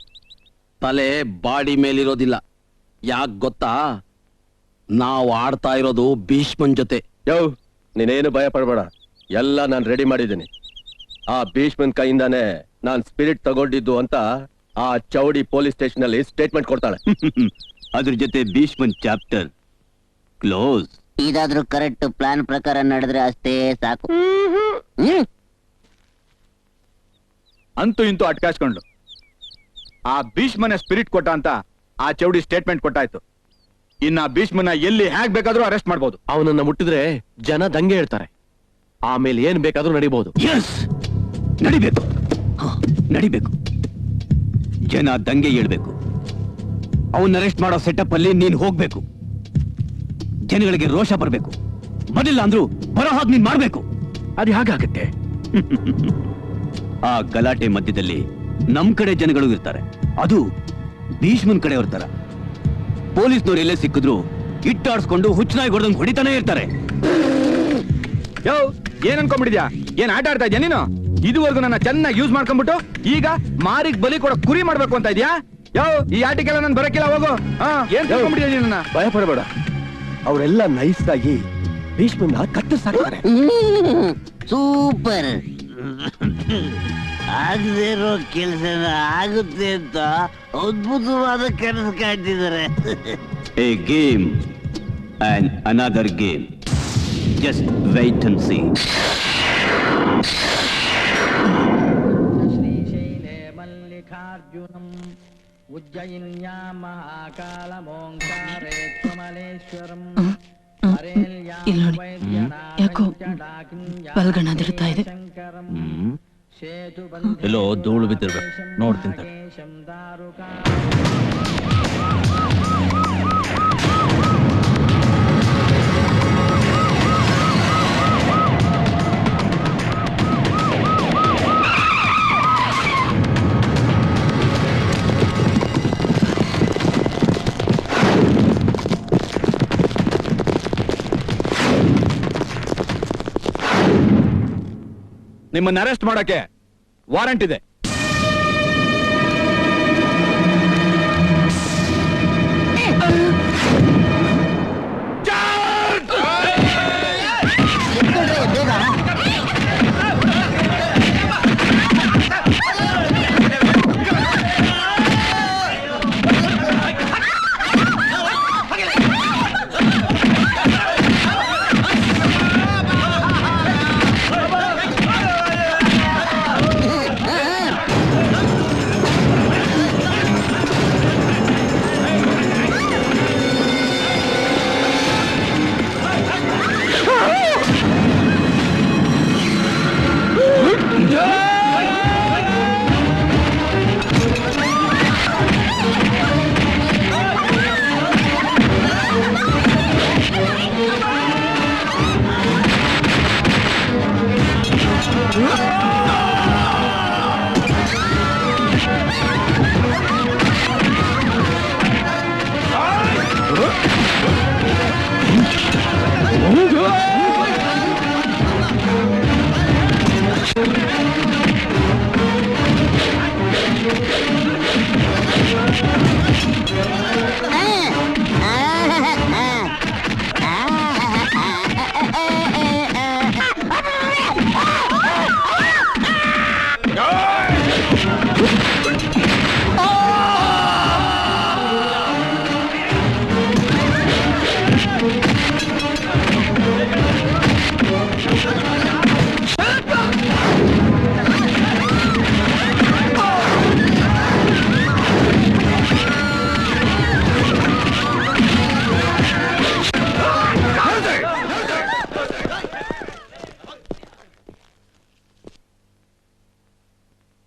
ತಲೆ ಬಾಡಿ ಮೇಲಿರೋದಿಲ್ಲ. ಯಾಕ್ ಗೊತ್ತಾ? ನಾವು ಆಡ್ತಾ ಇರೋದು ಭೀಷ್ಮನ್ ಜೊತೆ.
ನೀನೇನು ಭಯ ಪಡಬೇಡ, ಎಲ್ಲ ನಾನು ರೆಡಿ ಮಾಡಿದ್ದೀನಿ. ಆ ಭೀಷ್ಮನ್ ಕೈಯಿಂದಾನೆ ನಾನ್ ಸ್ಪಿರಿಟ್ ತಗೊಂಡಿದ್ದು ಅಂತ ಆ ಚೌಡಿ ಪೊಲೀಸ್ ಸ್ಟೇಷನ್ ಅಲ್ಲಿ ಸ್ಟೇಟ್ಮೆಂಟ್ ಕೊಡ್ತಾಳೆ.
ಅದ್ರ ಜೊತೆ ಭೀಷ್ಮನ್ ಚಾಪ್ಟರ್ ಕ್ಲೋಸ್.
ಇದಾದ್ರೂ ಕರೆಕ್ಟ್ ಪ್ಲಾನ್ ಪ್ರಕಾರ ನಡೆದ್ರೆ ಅಷ್ಟೇ ಸಾಕು.
ಅಂತೂ ಇಂತೂ ಅಟ್ಕಾಸ್ಕೊಂಡು ಆ ಭೀಷ್ಮನ ಸ್ಪಿರಿಟ್ ಕೊಟ್ಟ ಅಂತ ಆ ಚೌಡಿ ಸ್ಟೇಟ್ಮೆಂಟ್ ಕೊಟ್ಟಾಯ್ತು. ಇನ್ನ ಭೀಷ್ಮನ ಎಲ್ಲಿ ಹೇಗ್ ಬೇಕಾದ್ರೂ ಅರೆಸ್ಟ್ ಮಾಡ್ಬೋದು.
ಅವನನ್ನ ಮುಟ್ಟಿದ್ರೆ ಜನ ದಂಗೆ ಹೇಳ್ತಾರೆ, ಆಮೇಲೆ ಏನ್ ಬೇಕಾದ್ರೂ ನಡಿಬಹುದು.
ನಡಿಬೇಕು, ನಡಿಬೇಕು. ಜನ ದಂಗೆ ಹೇಳ್ಬೇಕು. ಅವನ್ನ ಅರೆಸ್ಟ್ ಮಾಡೋ ಸೆಟಪ್ ಅಲ್ಲಿ ನೀನ್ ಹೋಗ್ಬೇಕು. ಜನಗಳಿಗೆ ರೋಷ ಬರ್ಬೇಕು. ಬರಲಿಲ್ಲ ಅಂದ್ರು ಬರೋ ಹಾಗೆ ನೀನ್ ಮಾಡ್ಬೇಕು.
ಅದು ಹಾಗಾಗತ್ತೆ.
ಆ ಗಲಾಟೆ ಮಧ್ಯದಲ್ಲಿ ನಮ್ ಕಡೆ ಜನಗಳು ಇರ್ತಾರೆ, ಅದು ಭೀಷ್ಮನ್ ಕಡೆ ಇರ್ತಾರ. ಪೊಲೀಸ್ನವ್ರು ಎಲ್ಲೇ ಸಿಕ್ಕಿದ್ರು ಇಟ್ಟಾಡ್ಸ್ಕೊಂಡು ಹುಚ್ಚನಾಗಿ ಹೊಡೆದಂಗ್ ಹೊಡಿತಾನೆ ಇರ್ತಾರೆ.
ಏನ್ ಅನ್ಕೊಂಡ್ಬಿಡಿದ್ಯಾ? ಏನ್ ಆಟ ಆಡ್ತಾ ಇದ್ಯಾ ನೀನು? ಇದುವರೆಗೂ ನನ್ನ ಚೆನ್ನಾಗಿ ಯೂಸ್ ಮಾಡ್ಕೊಂಡ್ಬಿಟ್ಟು ಈಗ ಮಾರಿಗ್ ಬಲಿ ಕೊಡೋ ಕುರಿ ಮಾಡ್ಬೇಕು ಅಂತ ಇದ್ಯಾ? ಈ ಆಟಿಗೆಲ್ಲ ನನ್ ಬರಕಿಲ್ಲ, ಹೋಗು. ಏನ್ ತಿಳ್ಕೊಂಡ್ಬಿಟ್ಟಿದ್ಯಾ ನನ್ನ?
ಭಯ ಪಡಬೇಡ, ಅವರೆಲ್ಲ ನೈಸ್ ಆಗಿ ಭೀಷ್ಮನ್ನ ಕತ್ತರಿಸಾಕ್ತಾರೆ.
ಸೂಪರ್. ಆಗದೆ ಇರೋ ಕೆಲಸನ ಆಗುತ್ತೆ ಅಂತ ಅದ್ಭುತವಾದ ಕೆಲಸ ಕಾಣ್ತಿದ್ದಾರೆ.
A game and another game. Just wait and see.
ಶ್ರೀಶೈಲೇ ಮಲ್ಲಿಕಾರ್ಜುನಂ ಉಜ್ಜಯಿನ್ಯಾ ಮಹಾಕಾಲಮೋಂಕಾರೇ ತ್ವಮಲೇಶ್ವರಂ.
ಇಲ್ಲಿ ನೋಡಿ, ಯಾಕೋ ಬಲ್ಗಣ ದಿರುತ್ತಾ ಇದೆ.
ಎಲ್ಲೋ ಧೂಳು ಬಿದ್ದಿರ್ಬೇಕು, ನೋಡ್ತೀನಿ.
ನಿಮ್ಮನ್ನ ಅರೆಸ್ಟ್ ಮಾಡಕ್ಕೆ ವಾರಂಟ್ ಇದೆ.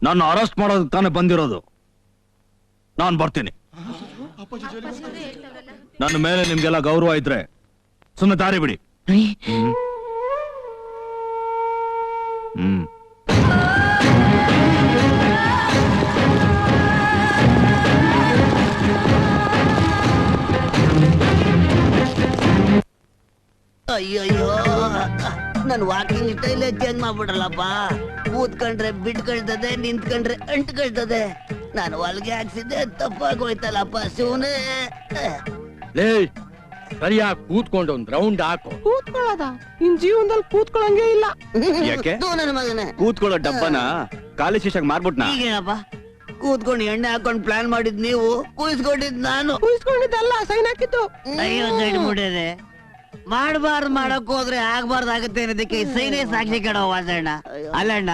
ನನ್ನ ಅರೆಸ್ಟ್ ಮಾಡೋದಕ್ಕೆ ತಾನೇ ಬಂದಿರೋದು. ನಾನು ಬರ್ತೀನಿ. ನನ್ನ ಮೇಲೆ ನಿಮ್ಗೆಲ್ಲ ಗೌರವ ಇದ್ರೆ ಸುಮ್ಮನೆ ದಾರಿ ಬಿಡಿ.
ಅಯ್ಯಯ್ಯೋ ನನ್ ವಾಕಿಂಗ್ ಸ್ಟೈಲ್ ಚೇಂಜ್ ಮಾಡ್ಬಿಟ್ರಲ್ಲಪ್ಪ. ಕೂತ್ಕೊಂಡ್ರೆ ಬಿಟ್ಕೊಳ್ತದೆ, ನಿಂತ್ಕೊಂಡ್ರೆ ಅಂಟ್ಕೊಳ್ತದೆ. ನಾನು ಹೊಲ್ಗೆ ಹಾಕ್ಸಿದ್ದೆ ತಪ್ಪಾಗೋಯ್ತಲ್ಲಪ್ಪ ಶಿವನೇ.
ಸರಿಯಾಗಿ ಕೂತ್ಕೊಂಡು ಒಂದ್ ರೌಂಡ್ ಹಾಕು.
ಕೂತ್ಕೊಳ್ಳೋದ ನಿನ್ ಜೀವನದಲ್ಲಿ ಕೂತ್ಕೊಳ್ಳಂಗೆ ಇಲ್ಲ.
ಯಾಕೆ
ನನ್ನ ಮಗನೇ
ಕೂತ್ಕೊಳ್ಳೋ ಡಬ್ಬನ ಖಾಲಿ ಶೀಶಾಗ್ ಮಾರ್ಬಿಟ್ನಾ?
ಈಗೇನಪ್ಪ ಕೂತ್ಕೊಂಡು ಎಣ್ಣೆ ಹಾಕೊಂಡ್ ಪ್ಲಾನ್ ಮಾಡಿದ್ ನೀವು, ಕೂಯಿಸ್ಕೊಂಡಿದ್ ನಾನು.
ಕೂಯಿಸ್ಕೊಂಡಿದ್ದಲ್ಲ, ಸೈನ್ ಹಾಕಿದ್ದು.
ಅಯ್ಯೋ ಗಡಿ ಮುಡಿಯದೆ ಮಾಡಬಾರ್ದು ಮಾಡಕ್ ಹೋದ್ರೆ ಆಗ್ಬಾರ್ದು ಆಗತ್ತೆ ಅನ್ನೋದಕ್ಕೆ ಸೈನೇ ಸಾಕ್ಷಿ ಕಡೋ ವಾಸಣ್ಣ. ಅಲ್ಲಣ್ಣ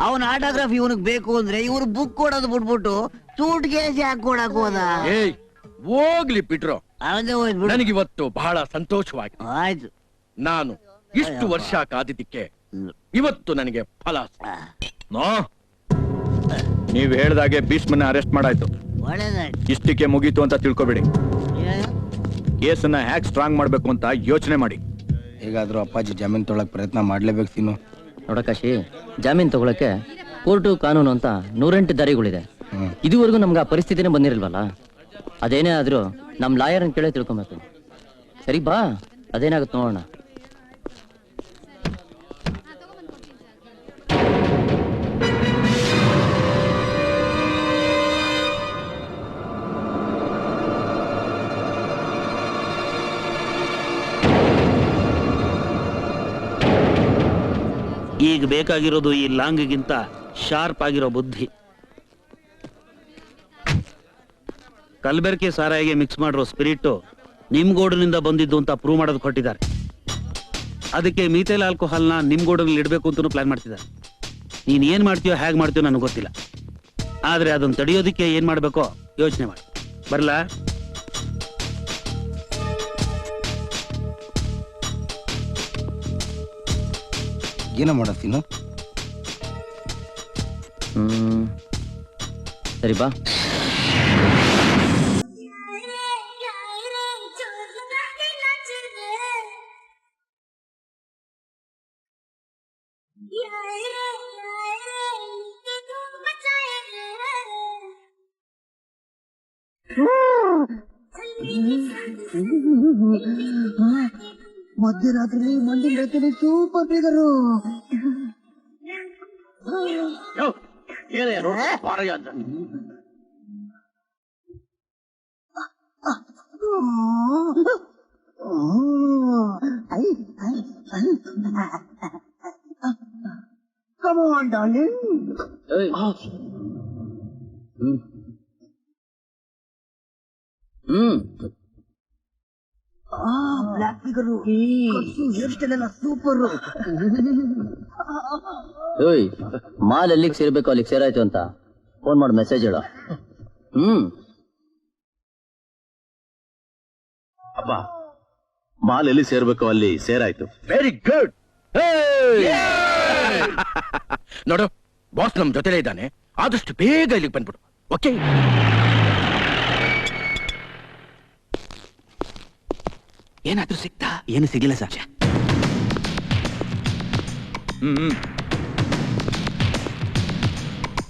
ಅವನ ಆಟೋಗ್ರಾಫ್ ಇವನಿಗೆ ಬೇಕು ಅಂದ್ರೆ ಇವ್ರು ಬುಕ್ ಕೊಡೋದು ಬಿಟ್ಬಿಟ್ಟು ಸೂಟ್ ಕೇಸ್ ಯಾಕೆ ಕೊಡಕ್ ಹೋದ?
ಏಯ್ ಹೋಗ್ಲಿ ಬಿಟ್ರು,
ಅವನೇ ಹೋಯ್ತು.
ನನಗಿವತ್ತು ಬಹಳ ಸಂತೋಷವಾಗಿದೆ.
ಆಯ್ತು,
ನಾನು ಇಷ್ಟು ವರ್ಷ ಕಾದಿದ್ದಕ್ಕೆ ಇವತ್ತು ನನಗೆ ಫಲ.
ನೀವ್ ಹೇಳ್ದಾಗೆ ಭೀಷ್ಮನ್ನ ಅರೆಸ್ಟ್ ಮಾಡಾಯ್ತು.
ಒಳ್ಳೇದಾಯ್ತು.
ಇಷ್ಟಕ್ಕೆ ಮುಗೀತು ಅಂತ ತಿಳ್ಕೊಬೇಡಿ. ಕೇಸನ್ನ ಹ್ಯಾಕ್ ಸ್ಟ್ರಾಂಗ್ ಮಾಡ್ಬೇಕು ಅಂತ ಯೋಚನೆ ಮಾಡಿ.
ಹೇಗಾದ್ರೂ ಅಪ್ಪಾಜಿ ಜಾಮೀನ್ ತೊಗೊಳಕ್ ಪ್ರಯತ್ನ ಮಾಡ್ಲೇಬೇಕು ಸೀನು.
ನೋಡಕಾಶಿ, ಜಾಮೀನ್ ತಗೊಳಕ್ಕೆ ಕೋರ್ಟು ಕಾನೂನು ಅಂತ 108 ದಾರಿಗಳಿದೆ. ಇದುವರೆಗೂ ನಮ್ಗೆ ಆ ಪರಿಸ್ಥಿತಿನೇ ಬಂದಿರಲ್ವಲ್ಲ. ಅದೇನೇ ಆದ್ರೂ ನಮ್ ಲಾಯರ್ ಅಂತ ಕೇಳೇ ತಿಳ್ಕೊಬೇಕು. ಸರಿ ಬಾ, ಅದೇನಾಗುತ್ತೆ ನೋಡೋಣ.
ಈಗ ಬೇಕಾಗಿರೋದು ಈ ಲಾಂಗಿಗಿಂತ ಶಾರ್ಪ್ ಆಗಿರೋ ಬುದ್ಧಿ. ಕಲ್ಬೆರ್ಕೆ ಸಾರಾಯಿಗೆ ಮಿಕ್ಸ್ ಮಾಡಿರೋ ಸ್ಪಿರಿಟ್ ನಿಮ್ ಗೋಡನಿಂದ ಬಂದಿದ್ದು ಅಂತ ಪ್ರೂವ್ ಮಾಡೋದು ಕೊಟ್ಟಿದ್ದಾರೆ. ಅದಕ್ಕೆ ಮೀಥೈಲ್ ಆಲ್ಕೋಹಾಲ್ನ ನಿಮ್ ಗೋಡನಲ್ಲಿ ಇಡಬೇಕು ಅಂತ ಪ್ಲಾನ್ ಮಾಡ್ತಿದ್ದಾರೆ. ನೀನ್ ಏನ್ ಮಾಡ್ತೀಯೋ ಹೇಗೆ ಮಾಡ್ತೀಯೋ ನನಗೆ ಗೊತ್ತಿಲ್ಲ, ಆದ್ರೆ ಅದನ್ನ ತಡೆಯೋದಕ್ಕೆ ಏನ್ ಮಾಡ್ಬೇಕೋ ಯೋಚನೆ ಮಾಡಿ. ಬರ್ಲಾ?
ಏನ ಮಾಡ ಸೀನು?
ಸರಿ ಬಾ.
ಮಧ್ಯರಾತ್ರಿ ಮಂದಿರ ರಚನೆ super figure. Come on, darling. Black figure, hair style ಎಲ್ಲ ಸೂಪರ್.
ಓಯ್, ಮಾಲ್ ಎಲ್ಲಿಗೆ ಸೇರ್ಬೇಕು ಅಲ್ಲಿಗೆ ಸೇರಾಯ್ತು ಅಂತ ಫೋನ್ ಮಾಡಿ ಮೆಸೇಜ್ ಹೇಳ.
ಅಪ್ಪ, ಮಾಲ್ ಎಲ್ಲಿ ಸೇರ್ಬೇಕು ಅಲ್ಲಿ ಸೇರಾಯ್ತು.
Very good. ನೋಡು, ಬಾಸ್ ನಮ್ ಜೊತೆಲೇ ಇದ್ದಾನೆ. ಆದಷ್ಟು ಬೇಗ ಇಲ್ಲಿಗೆ ಬಂದ್ಬಿಡು. ಓಕೆ?
ಏನಾದ್ರೂ ಸಿಗ್ತಾ? ಏನು ಸಿಗಿಲ್ಲ ಸರ್.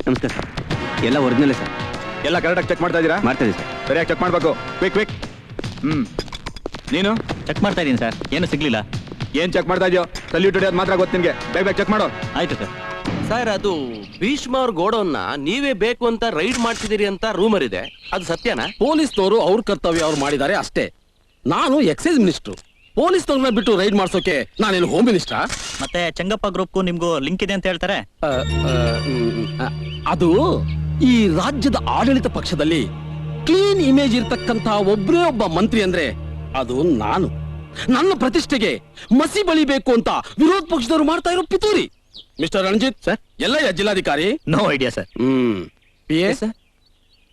ನಮಸ್ಕಾರ ಸರ್. ಎಲ್ಲ ಒರಿಜಿನಲ್ ಸರ್.
ಎಲ್ಲ ಕರೆಕ್ಟಾಗಿ ಚೆಕ್ ಮಾಡ್ತಾ ಇದ್ದೀರಾ?
ಮಾಡ್ತಾ ಇದೀವಿ ಸರ್.
ಸರಿಯಾಗಿ ಚೆಕ್ ಮಾಡ್ಬೇಕು. Quick quick. ನೀನು
ಚೆಕ್ ಮಾಡ್ತಾ ಇದೀನಿ ಸರ್, ಏನು ಸಿಗ್ಲಿಲ್ಲ.
ಏನ್ ಚೆಕ್ ಮಾಡ್ತಾ ಇದೆಯೋ? ಸಲ್ಯೂಟ್ ಹೊಡೆಯೋದು ಮಾತ್ರ ಗೊತ್ತು ನಿನ್ಗೆ. ಬೇಗ ಬೇಗ ಚೆಕ್ ಮಾಡೋ.
ಆಯ್ತು ಸರ್.
ಸರ್, ಅದು ಭೀಷ್ಮ ಅವ್ರ ಗೋಡೌನ್ನ ನೀವೇ ಬೇಕು ಅಂತ ರೈಡ್ ಮಾಡ್ತಿದ್ದೀರಿ ಅಂತ ರೂಮರ್ ಇದೆ, ಅದು ಸತ್ಯನಾ?
ಪೊಲೀಸ್ನವರು ಅವ್ರ ಕರ್ತವ್ಯ ಅವ್ರು ಮಾಡಿದ್ದಾರೆ ಅಷ್ಟೇ. ನಾನು ಎಕ್ಸೈಸ್ ಮಿನಿಸ್ಟ್ರು. ಪೊಲೀಸ್ನವ್ರನ್ನ ಬಿಟ್ಟು ರೈಡ್ ಮಾಡ್ಸೋಕೆ ನಾನೇನು ಹೋಮ್ ಮಿನಿಸ್ಟರ್?
ಮತ್ತೆ ಚೆಂಗಪ್ಪ ಗ್ರೂಪ್ಗೂ ನಿಮ್ಗೂ ಲಿಂಕ್ ಇದೆ ಅಂತ ಹೇಳ್ತಾರೆ.
ಅದು ಈ ರಾಜ್ಯದ ಆಡಳಿತ ಪಕ್ಷದಲ್ಲಿ ಕ್ಲೀನ್ ಇಮೇಜ್ ಇರ್ತಕ್ಕಂತ ಒಬ್ಬರೇ ಒಬ್ಬ ಮಂತ್ರಿ ಅಂದ್ರೆ ಅದು ನಾನು. ನನ್ನ ಪ್ರತಿಷ್ಠೆಗೆ ಮಸಿ ಬಳಿಬೇಕು ಅಂತ ವಿರೋಧ ಪಕ್ಷದವರು ಮಾಡ್ತಾ ಇರೋ ಪಿತೂರಿ. ಮಿಸ್ಟರ್ ರಣಜಿತ್ ಸರ್, ಎಲ್ಲ ಜಿಲ್ಲಾಧಿಕಾರಿ?
No idea sir.
PA sir,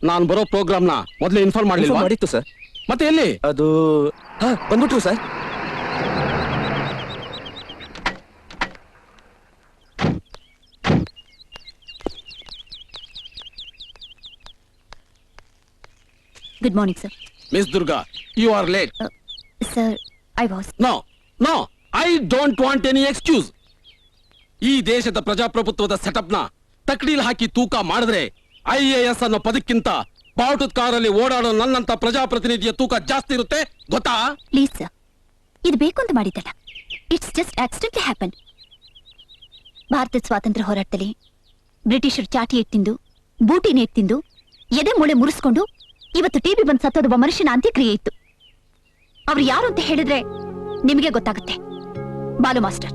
ನಾನು ಬರೋ ಪ್ರೋಗ್ರಾಮ್ನ ಮೊದಲೇ ಇನ್ಫಾರ್ಮ್ ಮಾಡಲಿಲ್ಲ.
ಮಾಡಿತ್ತು ಸರ್.
ಮತ್ತೆ ಎಲ್ಲಿ?
ಅದು ಬಂದ್ಬಿಟ್ರು sir.
Good morning sir.
Miss Durga, you are late.
Sir, I was.
No, I don't want any excuse. ಈ ದೇಶದ ಪ್ರಜಾಪ್ರಭುತ್ವದ ಸೆಟಪ್ ನ ತಕಡೀಲ್ ಹಾಕಿ ತೂಕ ಮಾಡಿದ್ರೆ IAS ಅನ್ನೋ ಪದಕ್ಕಿಂತ ಬಾವುಟದ ಕಾರಲ್ಲಿ ಓಡಾಡೋ ನನ್ನಂತ ಪ್ರಜಾಪ್ರತಿನಿಧಿಯ ತೂಕ ಜಾಸ್ತಿ ಇರುತ್ತೆ, ಗೊತ್ತಾ?
ಪ್ಲೀಸ್ ಸರ್, ಇದು ಬೇಕು ಅಂತ ಮಾಡಿದ್ದಲ್ಲ. It's just accidentally happen. ಭಾರತದ ಸ್ವಾತಂತ್ರ್ಯ ಹೋರಾಟದಲ್ಲಿ ಬ್ರಿಟಿಷರು ಚಾಟಿ ಎತ್ತಿಂದು, ಬೂಟಿ ನೆತ್ತಿಂದು, ಎದೆ ಮೂಳೆ ಮುರಿಸ್ಕೊಂಡು ಇವತ್ತು ಟಿಬಿ ಬಂದ್ ಸತ್ತೋದೊಬ್ಬ ಮನುಷ್ಯನ ಅಂತ್ಯಕ್ರಿಯೆ ಇತ್ತು. ಅವ್ರು ಯಾರು ಅಂತ ಹೇಳಿದ್ರೆ ನಿಮಗೆ ಗೊತ್ತಾಗುತ್ತೆ. ಬಾಲು ಮಾಸ್ಟರ್.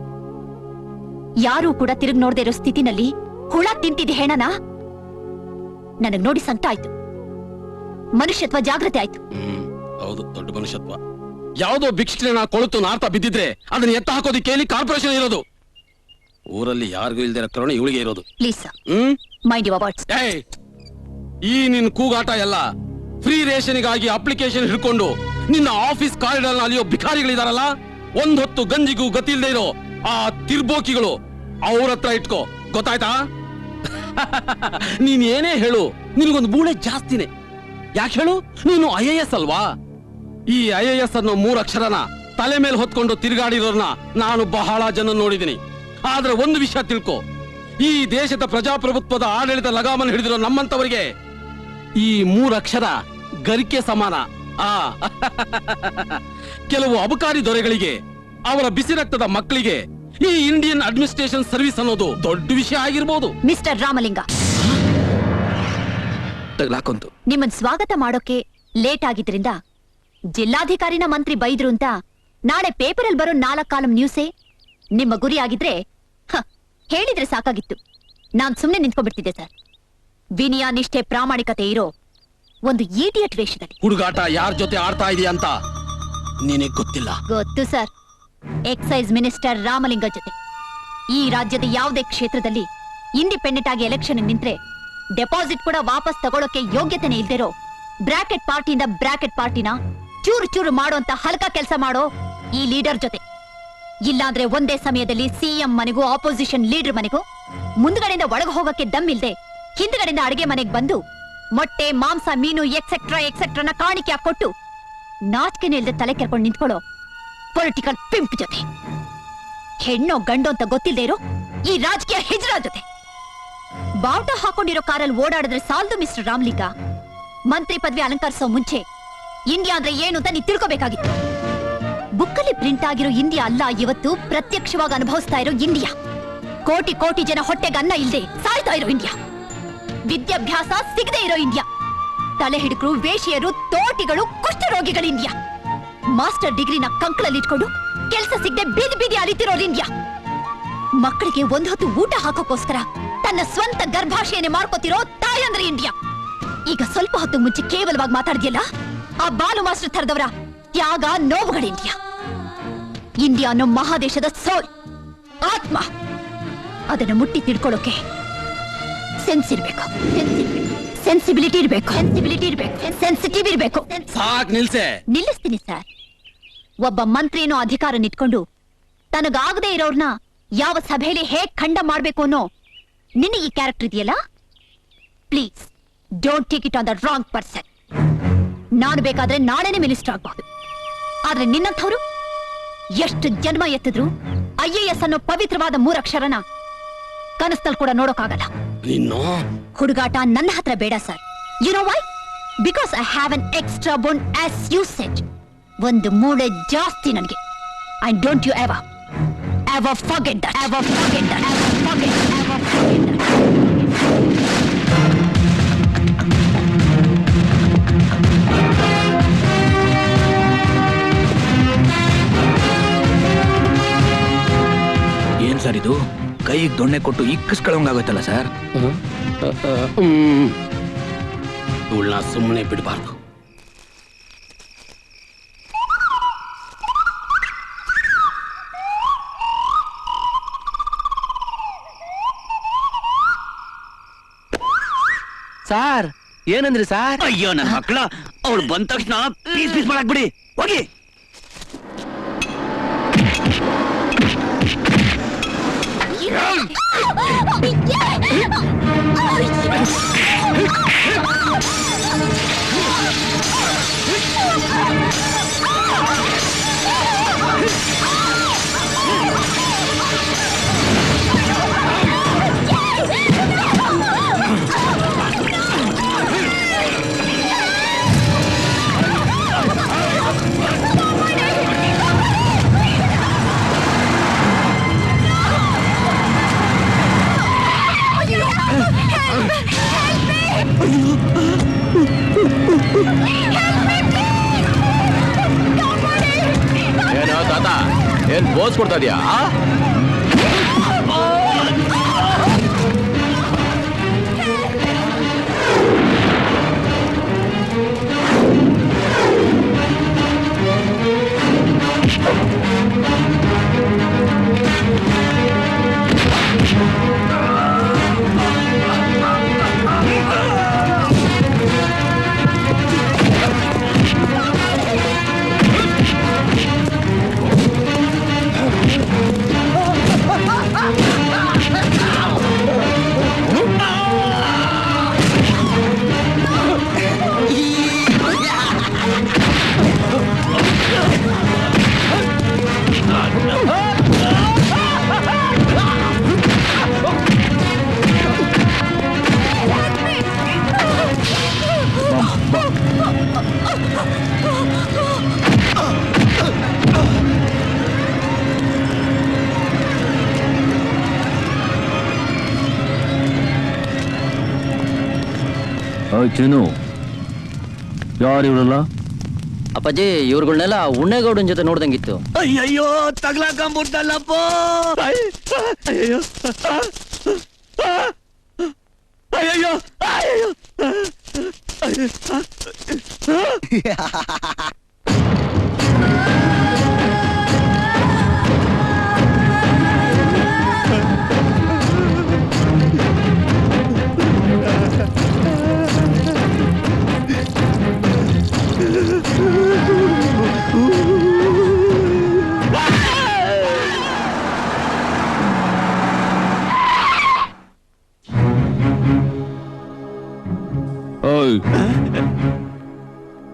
ಯಾರೂ ಕೂಡ ತಿರುಗಿ ನೋಡದೆ ಇರೋ ಸ್ಥಿತಿನಲ್ಲಿ ಹುಳ ತಿಂತಿದ್ದ ಹೆಣನ ನನಗ್ ನೋಡಿ ಸಂಕಟ ಆಯ್ತು. ಮನುಷ್ಯತ್ವ ಜಾಗೃತಿ ಆಯ್ತು.
ಹೌದು, ದೊಡ್ಡ ಮನುಷ್ಯತ್ವ. ಯಾವುದೋ ಭಿಕ್ಷೆನ ಕೊಳುತು ನಾರ್ತಾ ಬಿದ್ದಿದ್ರೆ ಅದನ್ನ ಎತ್ತ ಹಾಕೋದಕ್ಕೆ ಇಲ್ಲಿ ಕಾರ್ಪೊರೇಷನ್ ಇರೋದು. ಊರಲ್ಲಿ ಯಾರಿಗೂ ಇಲ್ದಿರೋ ಕರುಣೆ ಇವಳಿಗೆ ಇರೋದು.
Please sir, mind your words.
ಈ ನಿನ್ ಕೂಗಾಟ ಎಲ್ಲ ಫ್ರೀ ರೇಷನ್ಗಾಗಿ ಅಪ್ಲಿಕೇಶನ್ ಹಿಡ್ಕೊಂಡು ನಿನ್ನ ಆಫೀಸ್ ಕಾರಿಡಾರ್ ಅಲ್ಲಿಯೋ ಭಿಕಾರಿಗಳಿದಾರಲ್ಲ, ಒಂದ್ ಹೊತ್ತು ಗಂಜಿಗೂ ಗತಿ ಇಲ್ದೇ ಇರೋ ಆ ತಿರ್ಬೋಕಿಗಳು, ಅವ್ರ ಹತ್ರ ಇಟ್ಕೋ, ಗೊತ್ತಾಯ್ತಾ? ನೀನ್ ಏನೇ ಹೇಳು, ನಿನ್ಗೊಂದು ಬೂಳೆ ಜಾಸ್ತಿನೇ. ಯಾಕೆ ಹೇಳು? ನೀನು IAS ಅಲ್ವಾ? ಈ IAS ಅನ್ನೋ 3 ಅಕ್ಷರನ ತಲೆ ಮೇಲೆ ಹೊತ್ಕೊಂಡು ತಿರುಗಾಡಿರೋರ್ನ ನಾನು ಬಹಳ ಜನ ನೋಡಿದ್ದೀನಿ. ಆದ್ರೆ ಒಂದು ವಿಷಯ ತಿಳ್ಕೊ, ಈ ದೇಶದ ಪ್ರಜಾಪ್ರಭುತ್ವದ ಆಡಳಿತ ಲಗಾಮನ್ನು ಹಿಡಿದಿರೋ ನಮ್ಮಂತವರಿಗೆ ಈ 3 ಅಕ್ಷರ ಗರಿಕೆ ಸಮಾನ. ಕೆಲವು ಅಬಕಾರಿ ದೊರೆಗಳಿಗೆ, ಅವರ ಬಿಸಿ ರಕ್ತದ ಮಕ್ಕಳಿಗೆ ಈ ಇಂಡಿಯನ್ ಅಡ್ಮಿನಿಸ್ಟ್ರೇಷನ್ ಸರ್ವಿಸ್ ಅನ್ನೋದು ದೊಡ್ಡ ವಿಷಯ ಆಗಿರ್ಬೋದು.
ಮಿಸ್ಟರ್ ರಾಮಲಿಂಗ,
ತಗ್ಲಾಕೊಂತು.
ನಿಮ್ಮನ್ ಸ್ವಾಗತ ಮಾಡೋಕೆ ಲೇಟ್ ಆಗಿದ್ರಿಂದ ಜಿಲ್ಲಾಧಿಕಾರಿನ ಮಂತ್ರಿ ಬೈದ್ರು ಅಂತ ನಾಳೆ ಪೇಪರಲ್ಲಿ ಬರೋ 4 ಕಾಲಂ ನ್ಯೂಸೇ ನಿಮ್ಮ ಗುರಿ ಆಗಿದ್ರೆ ಹೇಳಿದ್ರೆ ಸಾಕಾಗಿತ್ತು. ನಾನ್ ಸುಮ್ನೆ ನಿಂತ್ಕೊಂಡ್ಬಿಡ್ತಿದ್ದೆ ಸರ್. ವಿನಯ, ನಿಷ್ಠೆ, ಪ್ರಾಮಾಣಿಕತೆ ಇರೋ ಒಂದು ಈಡಿಯಟ್ ವೇಷದಲ್ಲಿ
ಹುಡುಗಾಟ ಯಾರ ಜೊತೆ ಆಡ್ತಾ ಇದೆಯಾ ಅಂತ ನಿನಗೆ ಗೊತ್ತಿಲ್ಲ.
ಗೊತ್ತು ಸರ್. ಎಕ್ಸೈಸ್ ಮಿನಿಸ್ಟರ್ ರಾಮಲಿಂಗ ಜೊತೆ ಈ ರಾಜ್ಯದ ಯಾವುದೇ ಕ್ಷೇತ್ರದಲ್ಲಿ ಇಂಡಿಪೆಂಡೆಂಟ್ ಆಗಿ ಎಲೆಕ್ಷನ್ ನಿಂತ್ರೆ ಡೆಪಾಸಿಟ್ ಕೂಡ ವಾಪಸ್ ತಗೊಳ್ಳೋಕೆ ಯೋಗ್ಯತೆನೇ ಇಲ್ದಿರೋ ಬ್ರಾಕೆಟ್ ಪಾರ್ಟಿಯಿಂದ ಬ್ರಾಕೆಟ್ ಪಾರ್ಟಿನ ಚೂರು ಚೂರು ಮಾಡೋಂತ ಹಲ್ಕ ಕೆಲಸ ಮಾಡೋ ಈ ಲೀಡರ್ ಜೊತೆ, ಇಲ್ಲಾಂದ್ರೆ ಒಂದೇ ಸಮಯದಲ್ಲಿ CM ಮನೆಗೂ ಆಪೋಸಿಷನ್ ಲೀಡರ್ ಮನೆಗೂ ಮುಂದ್ಗಡೆಯಿಂದ ಒಳಗೆ ಹೋಗಕ್ಕೆ ದಮ್ಮಿಲ್ದೆ ಹಿಂದ್ಗಡೆಯಿಂದ ಅಡಿಗೆ ಮನೆಗೆ ಬಂದು ಮೊಟ್ಟೆ, ಮಾಂಸ, ಮೀನು ಎಕ್ಸೆಟ್ರಾ ಎಕ್ಸೆಟ್ರಾನ ಕಾಣಿಕೆ ಕೊಟ್ಟು ನಾಚಿಕೆನೇ ಇಲ್ದೆ ತಲೆ ಕೆರ್ಕೊಂಡು ನಿಂತ್ಕೊಳ್ಳೋ ಪೊಲಿಟಿಕಲ್ ಪಿಂಪ್ ಜೊತೆ, ಹೆಣ್ಣೋ ಗಂಡು ಅಂತ ಗೊತ್ತಿಲ್ಲದೆ ಇರೋ ಈ ರಾಜಕೀಯ ಹಿಜ್ರಾ ಜೊತೆ ಬಾವುಟ ಹಾಕೊಂಡಿರೋ ಕಾರಲ್ಲಿ ಓಡಾಡಿದ್ರೆ ಸಾಲ್ದು ಮಿಸ್ಟರ್ ರಾಮಲಿಂಗ. ಮಂತ್ರಿ ಪದವಿ ಅಲಂಕರಿಸೋ ಮುಂಚೆ ಇಂಡಿಯಾ ಅಂದ್ರೆ ಏನು ಅಂತ ನೀವು ತಿಳ್ಕೋಬೇಕಾಗಿತ್ತು. ಬುಕ್ಕಲ್ಲಿ ಪ್ರಿಂಟ್ ಆಗಿರೋ ಇಂಡಿಯಾ ಅಲ್ಲ, ಇವತ್ತು ಪ್ರತ್ಯಕ್ಷವಾಗಿ ಅನುಭವಿಸ್ತಾ ಇರೋ ಇಂಡಿಯಾ. ಕೋಟಿ ಕೋಟಿ ಜನ ಹೊಟ್ಟೆಗೆ ಅನ್ನ ಇಲ್ದೆ ಸಾಯ್ತಾ ಇರೋ ಇಂಡಿಯಾ. ವಿದ್ಯಾಭ್ಯಾಸ ಸಿಗದೆ ಇರೋ ಇಂಡಿಯಾ. ತಲೆ ಹಿಡುಕರು, ವೇಷಿಯರು, ತೋಟಿಗಳು, ಕುಷ್ಠರೋಗಿಗಳ ಇಂಡಿಯಾ. ಮಾಸ್ಟರ್ ಡಿಗ್ರಿನ ಕಂಕಳಲ್ಲಿ ಇಟ್ಕೊಂಡು ಕೆಲಸ ಸಿಗದೆ ಬೀದಿ ಬೀದಿ ಅಲಿತಿರೋ ಇಂಡಿಯಾ. ಮಕ್ಕಳಿಗೆ ಒಂದ್ ಹೊತ್ತು ಊಟ ಹಾಕೋಕೋಸ್ಕರ ತನ್ನ ಸ್ವಂತ ಗರ್ಭಾಶಯನೆ ಮಾಡ್ಕೋತಿರೋ ತಾಯಂದ್ರ ಇಂಡಿಯಾ. ಈಗ ಸ್ವಲ್ಪ ಹೊತ್ತು ಮುಂಚೆ ಕೇವಲವಾಗಿ ಮಾತಾಡಿದ್ಯಲ್ಲ, ಆ ಬಾಲು ಮಾಸ್ಟರ್ ಥರದವರ ತ್ಯಾಗ, ನೋವುಗಳ ಇಂಡಿಯಾ. ಇಂಡಿಯಾ ಅನ್ನೋ ಮಹಾದೇಶದ ಸೋಲ್, ಆತ್ಮ. ಅದನ್ನು ಮುಟ್ಟಿ ತಿಳ್ಕೊಳ್ಳೋಕೆ ಸೆನ್ಸ್ ಇರ್ಬೇಕು, ಸೆನ್ಸಿಬಿಲಿಟಿ ಇರ್ಬೇಕು, ಸೆನ್ಸಿಟಿವ್ ಇರ್ಬೇಕು.
ಸಾಕ್ ನಿಲ್ಸೆ.
ನಿಲ್ಲಿಸ್ತೀನಿ ಸರ್. ಒಬ್ಬ ಮಂತ್ರಿನೋ ಅಧಿಕಾರನಿಟ್ಕೊಂಡು ತನಗಾಗದೇ ಇರೋರ್ನ ಯಾವ ಸಭೆಯಲ್ಲಿ ಹೇಗ್ ಖಂಡ ಮಾಡ್ಬೇಕು ಅನ್ನೋ ನಿನ್ನ ಈ ಕ್ಯಾರೆಕ್ಟರ್ ಇದೆಯಲ್ಲ, please don't take it on the wrong person. ನಾನು ಬೇಕಾದ್ರೆ ನಾಳೆನೇ ಮಿನಿಸ್ಟರ್ ಆಗಬಹುದು. ಆದ್ರೆ ನಿನ್ನಂಥವ್ರು ಎಷ್ಟು ಜನ್ಮ ಎತ್ತಿದ್ರು IAS ಅನ್ನೋ ಪವಿತ್ರವಾದ 3 ಅಕ್ಷರನ ಕನಸಲ್ಲಿ ಕೂಡ ನೋಡೋಕ್ಕಾಗಲ್ಲ. ಹುಡುಗಾಟ ನನ್ನ ಹತ್ರ ಬೇಡ sir. You know why? Because I have an extra bone as you said. ಒಂದು ಮೂಳೆ ಜಾಸ್ತಿ ನನಗೆ. I don't you ever forget that. Ever forget that. Ever forget that. Ever forget that.
ಏನ್ ಸರ್ ಇದು? ಕೈಗೆ ದೊಣ್ಣೆ ಕೊಟ್ಟು ಇಕ್ಕಿಸ್ಕೊಳ್ಳೋಂಗಾಗುತ್ತಲ್ಲ ಸರ್.
ಇವಳನ್ನ ಸುಮ್ಮನೆ ಬಿಡಬಾರ್ದು.
ಸಾರ್ ಏನಂದ್ರಿ ಸಾರ್?
ಅಯ್ಯೋ ನನ್ನ ಮಕ್ಕಳ, ಅವಳು ಬಂದ ತಕ್ಷಣ ಪೀಸ್ ಪೀಸ್ ಮಾಡಕ್ ಬಿಡಿ, ಹೋಗಿ.
ಏನ್ ಬೋಸ್ ಕೊಡ್ತಾ ಇದೀಯಾ?
ಚಿನ್ನು, ಯಾರು ಇವರಲ್ಲ?
ಅಪ್ಪಾಜಿ, ಇವ್ರುಗಳನ್ನೆಲ್ಲ ಉಣ್ಣೇಗೌಡನ್ ಜೊತೆ ನೋಡ್ದಂಗಿತ್ತು.
ಅಯ್ಯಯ್ಯೋ, ತಗ್ಲಾಕಂಬಿಟ್ಟಲ್ಲಪ್ಪ. ಅಯ್ಯಯ್ಯೋ ಅಯ್ಯಯ್ಯೋ ಅಯ್ಯಯ್ಯೋ.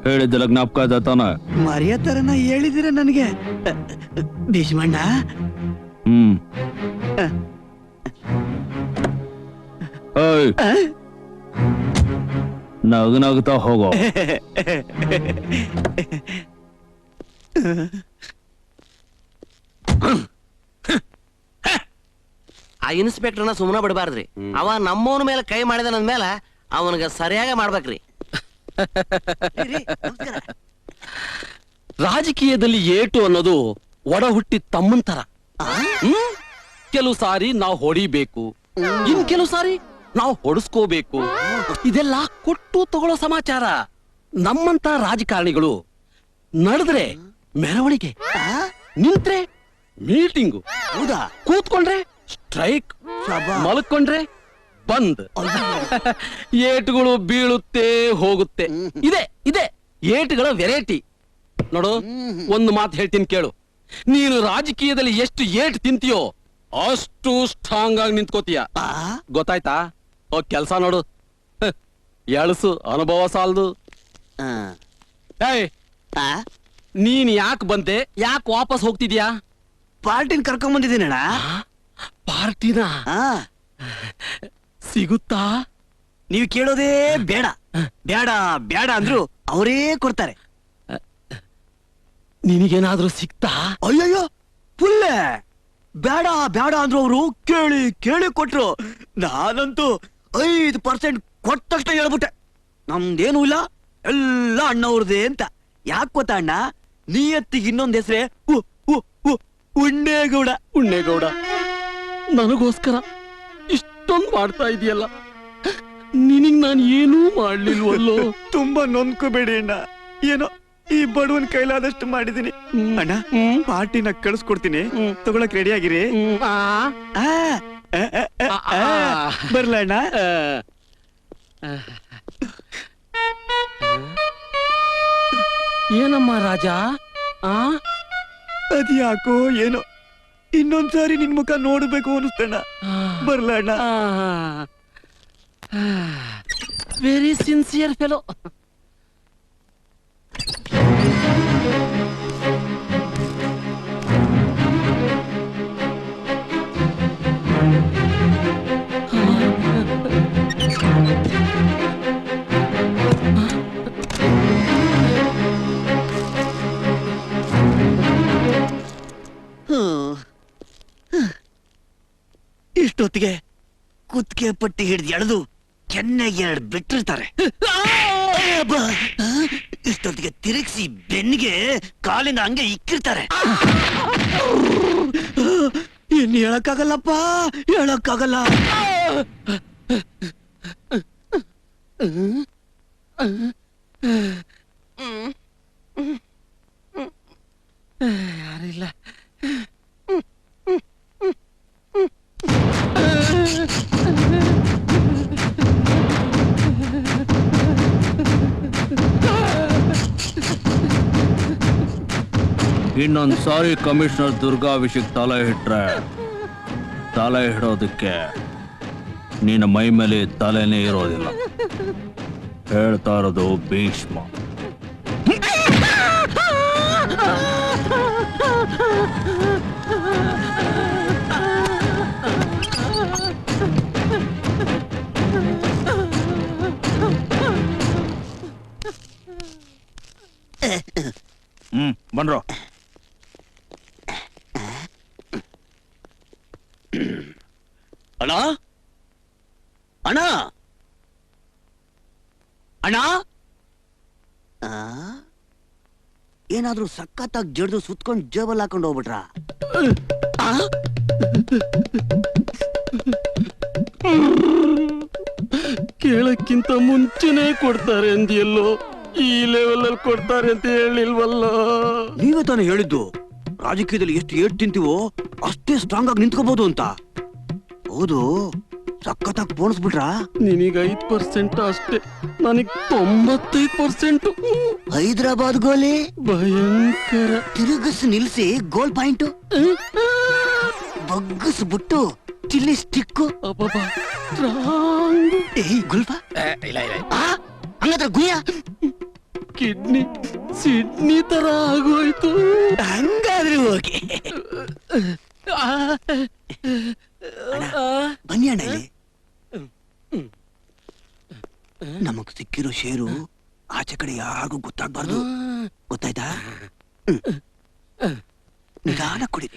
ಹೇಳಿದ್ದೆಲ್ಲ ಜ್ಞಾಪಕ ಆಯ್ತಾ ತಾನ?
ಮರ್ಯ ತರನ ಹೇಳಿದಿರ ನನಗೆ ಭೀಷ್ಮಣ್ಣ.
ನಗನಗ್ತಾ ಹೋಗೋ.
ಆ ಇನ್ಸ್ಪೆಕ್ಟರ್ನ ಸುಮ್ಮನೆ ಬಿಡಬಾರ್ದ್ರಿ. ಅವ ನಮ್ಮವನ ಮೇಲೆ ಕೈ ಮಾಡಿದ ಮೇಲೆ ಅವನಿಗೆ ಸರಿಯಾಗಿ ಮಾಡ್ಬೇಕ್ರಿ. ರಾಜಕೀಯದಲ್ಲಿ ಏಟು ಅನ್ನೋದು ಒಡ ಹುಟ್ಟಿ ತಮ್ಮನ್ ತರ. ಕೆಲವು ಸಾರಿ ನಾವು ಹೊಡಿಬೇಕು, ಇನ್ ಕೆಲವು ಸಾರಿ ನಾವು ಹೊಡಿಸ್ಕೋಬೇಕು. ಇದೆಲ್ಲ ಕೊಟ್ಟು ತಗೊಳ್ಳೋ ಸಮಾಚಾರ. ನಮ್ಮಂತ ರಾಜಕಾರಣಿಗಳು ನಡೆದ್ರೆ ಮೆರವಣಿಗೆ, ನಿಂತ್ರೆ ಮೀಟಿಂಗು, ಕೂತ್ಕೊಂಡ್ರೆ ಸ್ಟ್ರೈಕ್, ಮಲ್ಕೊಂಡ್ರೆ ಬಂದ್. ಏಟುಗಳು ಬೀಳುತ್ತೆ ಹೋಗುತ್ತೆ. ಇದೆ ಏಟುಗಳ ವೆರೈಟಿ. ನೋಡು, ಒಂದು ಮಾತು ಹೇಳ್ತೀನಿ ಕೇಳು. ನೀನು ರಾಜಕೀಯದಲ್ಲಿ ಎಷ್ಟು ಏಟು ತಿಂತೀಯೋ ಅಷ್ಟು ಸ್ಟ್ರಾಂಗ್ ಆಗಿ ನಿಂತ್ಕೋತೀಯ. ಗೊತ್ತಾಯ್ತಾ? ಕೆಲ್ಸ ನೋಡು, ಎಳಸು, ಅನುಭವ ಸಾಲದು. ನೀನ್ ಯಾಕೆ ಬಂದೆ? ಯಾಕೆ ವಾಪಸ್ ಹೋಗ್ತಿದ್ಯಾ?
ಪಾರ್ಟಿನ ಕರ್ಕೊಂಡ್ ಬಂದಿದ್ದೀನಣ್ಣ.
ಪಾರ್ಟಿನ ಸಿಗುತ್ತಾ?
ನೀವು ಕೇಳೋದೇ ಬೇಡ ಬೇಡ ಬೇಡ ಅಂದ್ರು ಅವರೇ ಕೊಡ್ತಾರೆ.
ನಿನಗೇನಾದ್ರೂ ಸಿಕ್ತಾ?
ಅಯ್ಯಯ್ಯೋ, ಫುಲ್ಲೆ ಬೇಡ ಬೇಡ ಅಂದ್ರು ಅವರು ಕೇಳಿ ಕೇಳಿ ಕೊಟ್ರು. ನಾನಂತೂ 5% ಕೊಟ್ಟಷ್ಟೇ ಹೇಳ್ಬಿಟ್ಟೆ. ನಮ್ದೇನು ಇಲ್ಲ, ಎಲ್ಲ ಅಣ್ಣವ್ರದೇ ಅಂತ. ಯಾಕೆ ಗೊತ್ತಾ ಅಣ್ಣ, ನಿಯತ್ತಿಗೆ ಇನ್ನೊಂದ್ ಹೆಸ್ರೆ ಉಣ್ಣೇಗೌಡ.
ಉಣ್ಣೇಗೌಡ, ನನಗೋಸ್ಕರ ಇಷ್ಟೊಂದು ಮಾಡ್ತಾ ಇದೆಯಲ್ಲ, ನಿನಗ್ ನಾನು ಏನೂ ಮಾಡ್ಲಿಲ್ವಲ್ಲೋ.
ತುಂಬಾ ನೊಂದ್ಕೋಬೇಡಿ ಅಣ್ಣ. ಏನೋ ಈ ಬಡವನ್ ಕೈಲಾದಷ್ಟು ಮಾಡಿದೀನಿ ಅಣ್ಣ. ಪಾರ್ಟಿನ ಕಳಿಸ್ಕೊಡ್ತೀನಿ, ತಗೊಳಕ್ ರೆಡಿ ಆಗಿರಿ. ಬರ್ಲ ಅಣ್ಣ?
ಏನಮ್ಮ ರಾಜ?
ಅದ್ಯಾಕೋ ಏನೋ ಇನ್ನೊಂದ್ಸಾರಿ ನಿನ್ ಮುಖ ನೋಡ್ಬೇಕು ಅನಿಸ್ತಣ್ಣ. ಬರ್ಲ ಅಣ್ಣ?
Very sincere fellow.
ಇಷ್ಟೊತ್ತಿಗೆ ಕುತ್ತಿಗೆ ಪಟ್ಟಿ ಹಿಡಿದು ಎಳೆದು ಕೆನ್ನೆಗೆ 2 ಬಿಟ್ಟಿರ್ತಾರೆ. ಇಷ್ಟೊತ್ತಿಗೆ ತಿರುಗಿಸಿ ಬೆನ್ನಿಗೆ ಕಾಲಿಂದ ಹಂಗೆ ಇಕ್ಕಿರ್ತಾರೆ. ಇನ್ನು ಹೇಳಕ್ಕಾಗಲ್ಲಪ್ಪ, ಹೇಳಕ್ಕಾಗಲ್ಲ.
ಯಾರಿಲ್ಲ.
ಇನ್ನೊಂದು ಸಾರಿ ಕಮಿಷನರ್ ದುರ್ಗಾ ವಿಷಯಕ್ಕೆ ತಲೆ ಹಿಡೋದಕ್ಕೆ ನಿನ್ನ ಮೈ ಮೇಲೆ ತಲೆನೇ ಇರೋದಿಲ್ಲ. ಹೇಳ್ತಾ ಇರೋದು ಭೀಷ್ಮ. ಬನ್ರೋ.
ಅಣ್ಣ ಅಣ್ಣ ಅಣ್ಣ, ಏನಾದ್ರೂ ಸಖತ್ತಾಗಿ ಜಡ್ದು ಸುತ್ಕೊಂಡು ಜೇಬಲ್ ಹಾಕೊಂಡು ಹೋಗ್ಬಿಟ್ರ?
ಕೇಳಕ್ಕಿಂತ ಮುಂಚೆನೆ ಕೊಡ್ತಾರೆ ಅಂದಿಯಲ್ಲೋ, ಈ ಲೆವೆಲ್ ಅಲ್ಲಿ ಕೊಡ್ತಾರೆ ಅಂತ ಹೇಳಿಲ್ವಲ್ಲ.
ನೀವೇ ತಾನೇ ಹೇಳಿದ್ದು ರಾಜಕೀಯದಲ್ಲಿ ಎಷ್ಟು ಏಟ್ ತಿಂತೀವೋ ಅಷ್ಟೇ ಸ್ಟ್ರಾಂಗ್ ಆಗಿ ನಿಂತ್ಕೋಬಹುದು ಅಂತ. ಹೌದು, ಸಖತ್ತಾಗಿ ಪೋಣಿಸ್ಬಿಟ್ರ?
ನಿನಗ 5% ಅಷ್ಟೇ, ನನಗ್ 95%.
ಹೈದರಾಬಾದ್ ಗೋಲಿ
ಭಯಂಕರ.
ತಿರುಗಿಸಿ ನಿಲ್ಸಿ ಗೋಲ್ ಪಾಯಿಂಟ್, ಬಗ್ಗಿಸ್ಬಿಟ್ಟು ಚಿಲ್ಲಿ ಸ್ಟಿಕ್. ಗುಲ್ಫಾ ಹಂಗಾದ್ರೆ ಗುಯ್ಯ
ಸಿಡ್ನಿ ತರ ಆಗೋಯ್ತು.
ಹಂಗಾದ್ರೆ ಹೋಗಿ ಬನ್ನಿ ಅಣ್ಣ ಇಲ್ಲಿ. ನಮಗ್ ಸಿಕ್ಕಿರೋ ಶೇರು ಆಚೆ ಕಡೆ ಯಾರಿಗೂ ಗೊತ್ತಾಗ್ಬಾರ್ದು, ಗೊತ್ತಾಯ್ತಾ? ನಿಧಾನ ಕುಡಿ.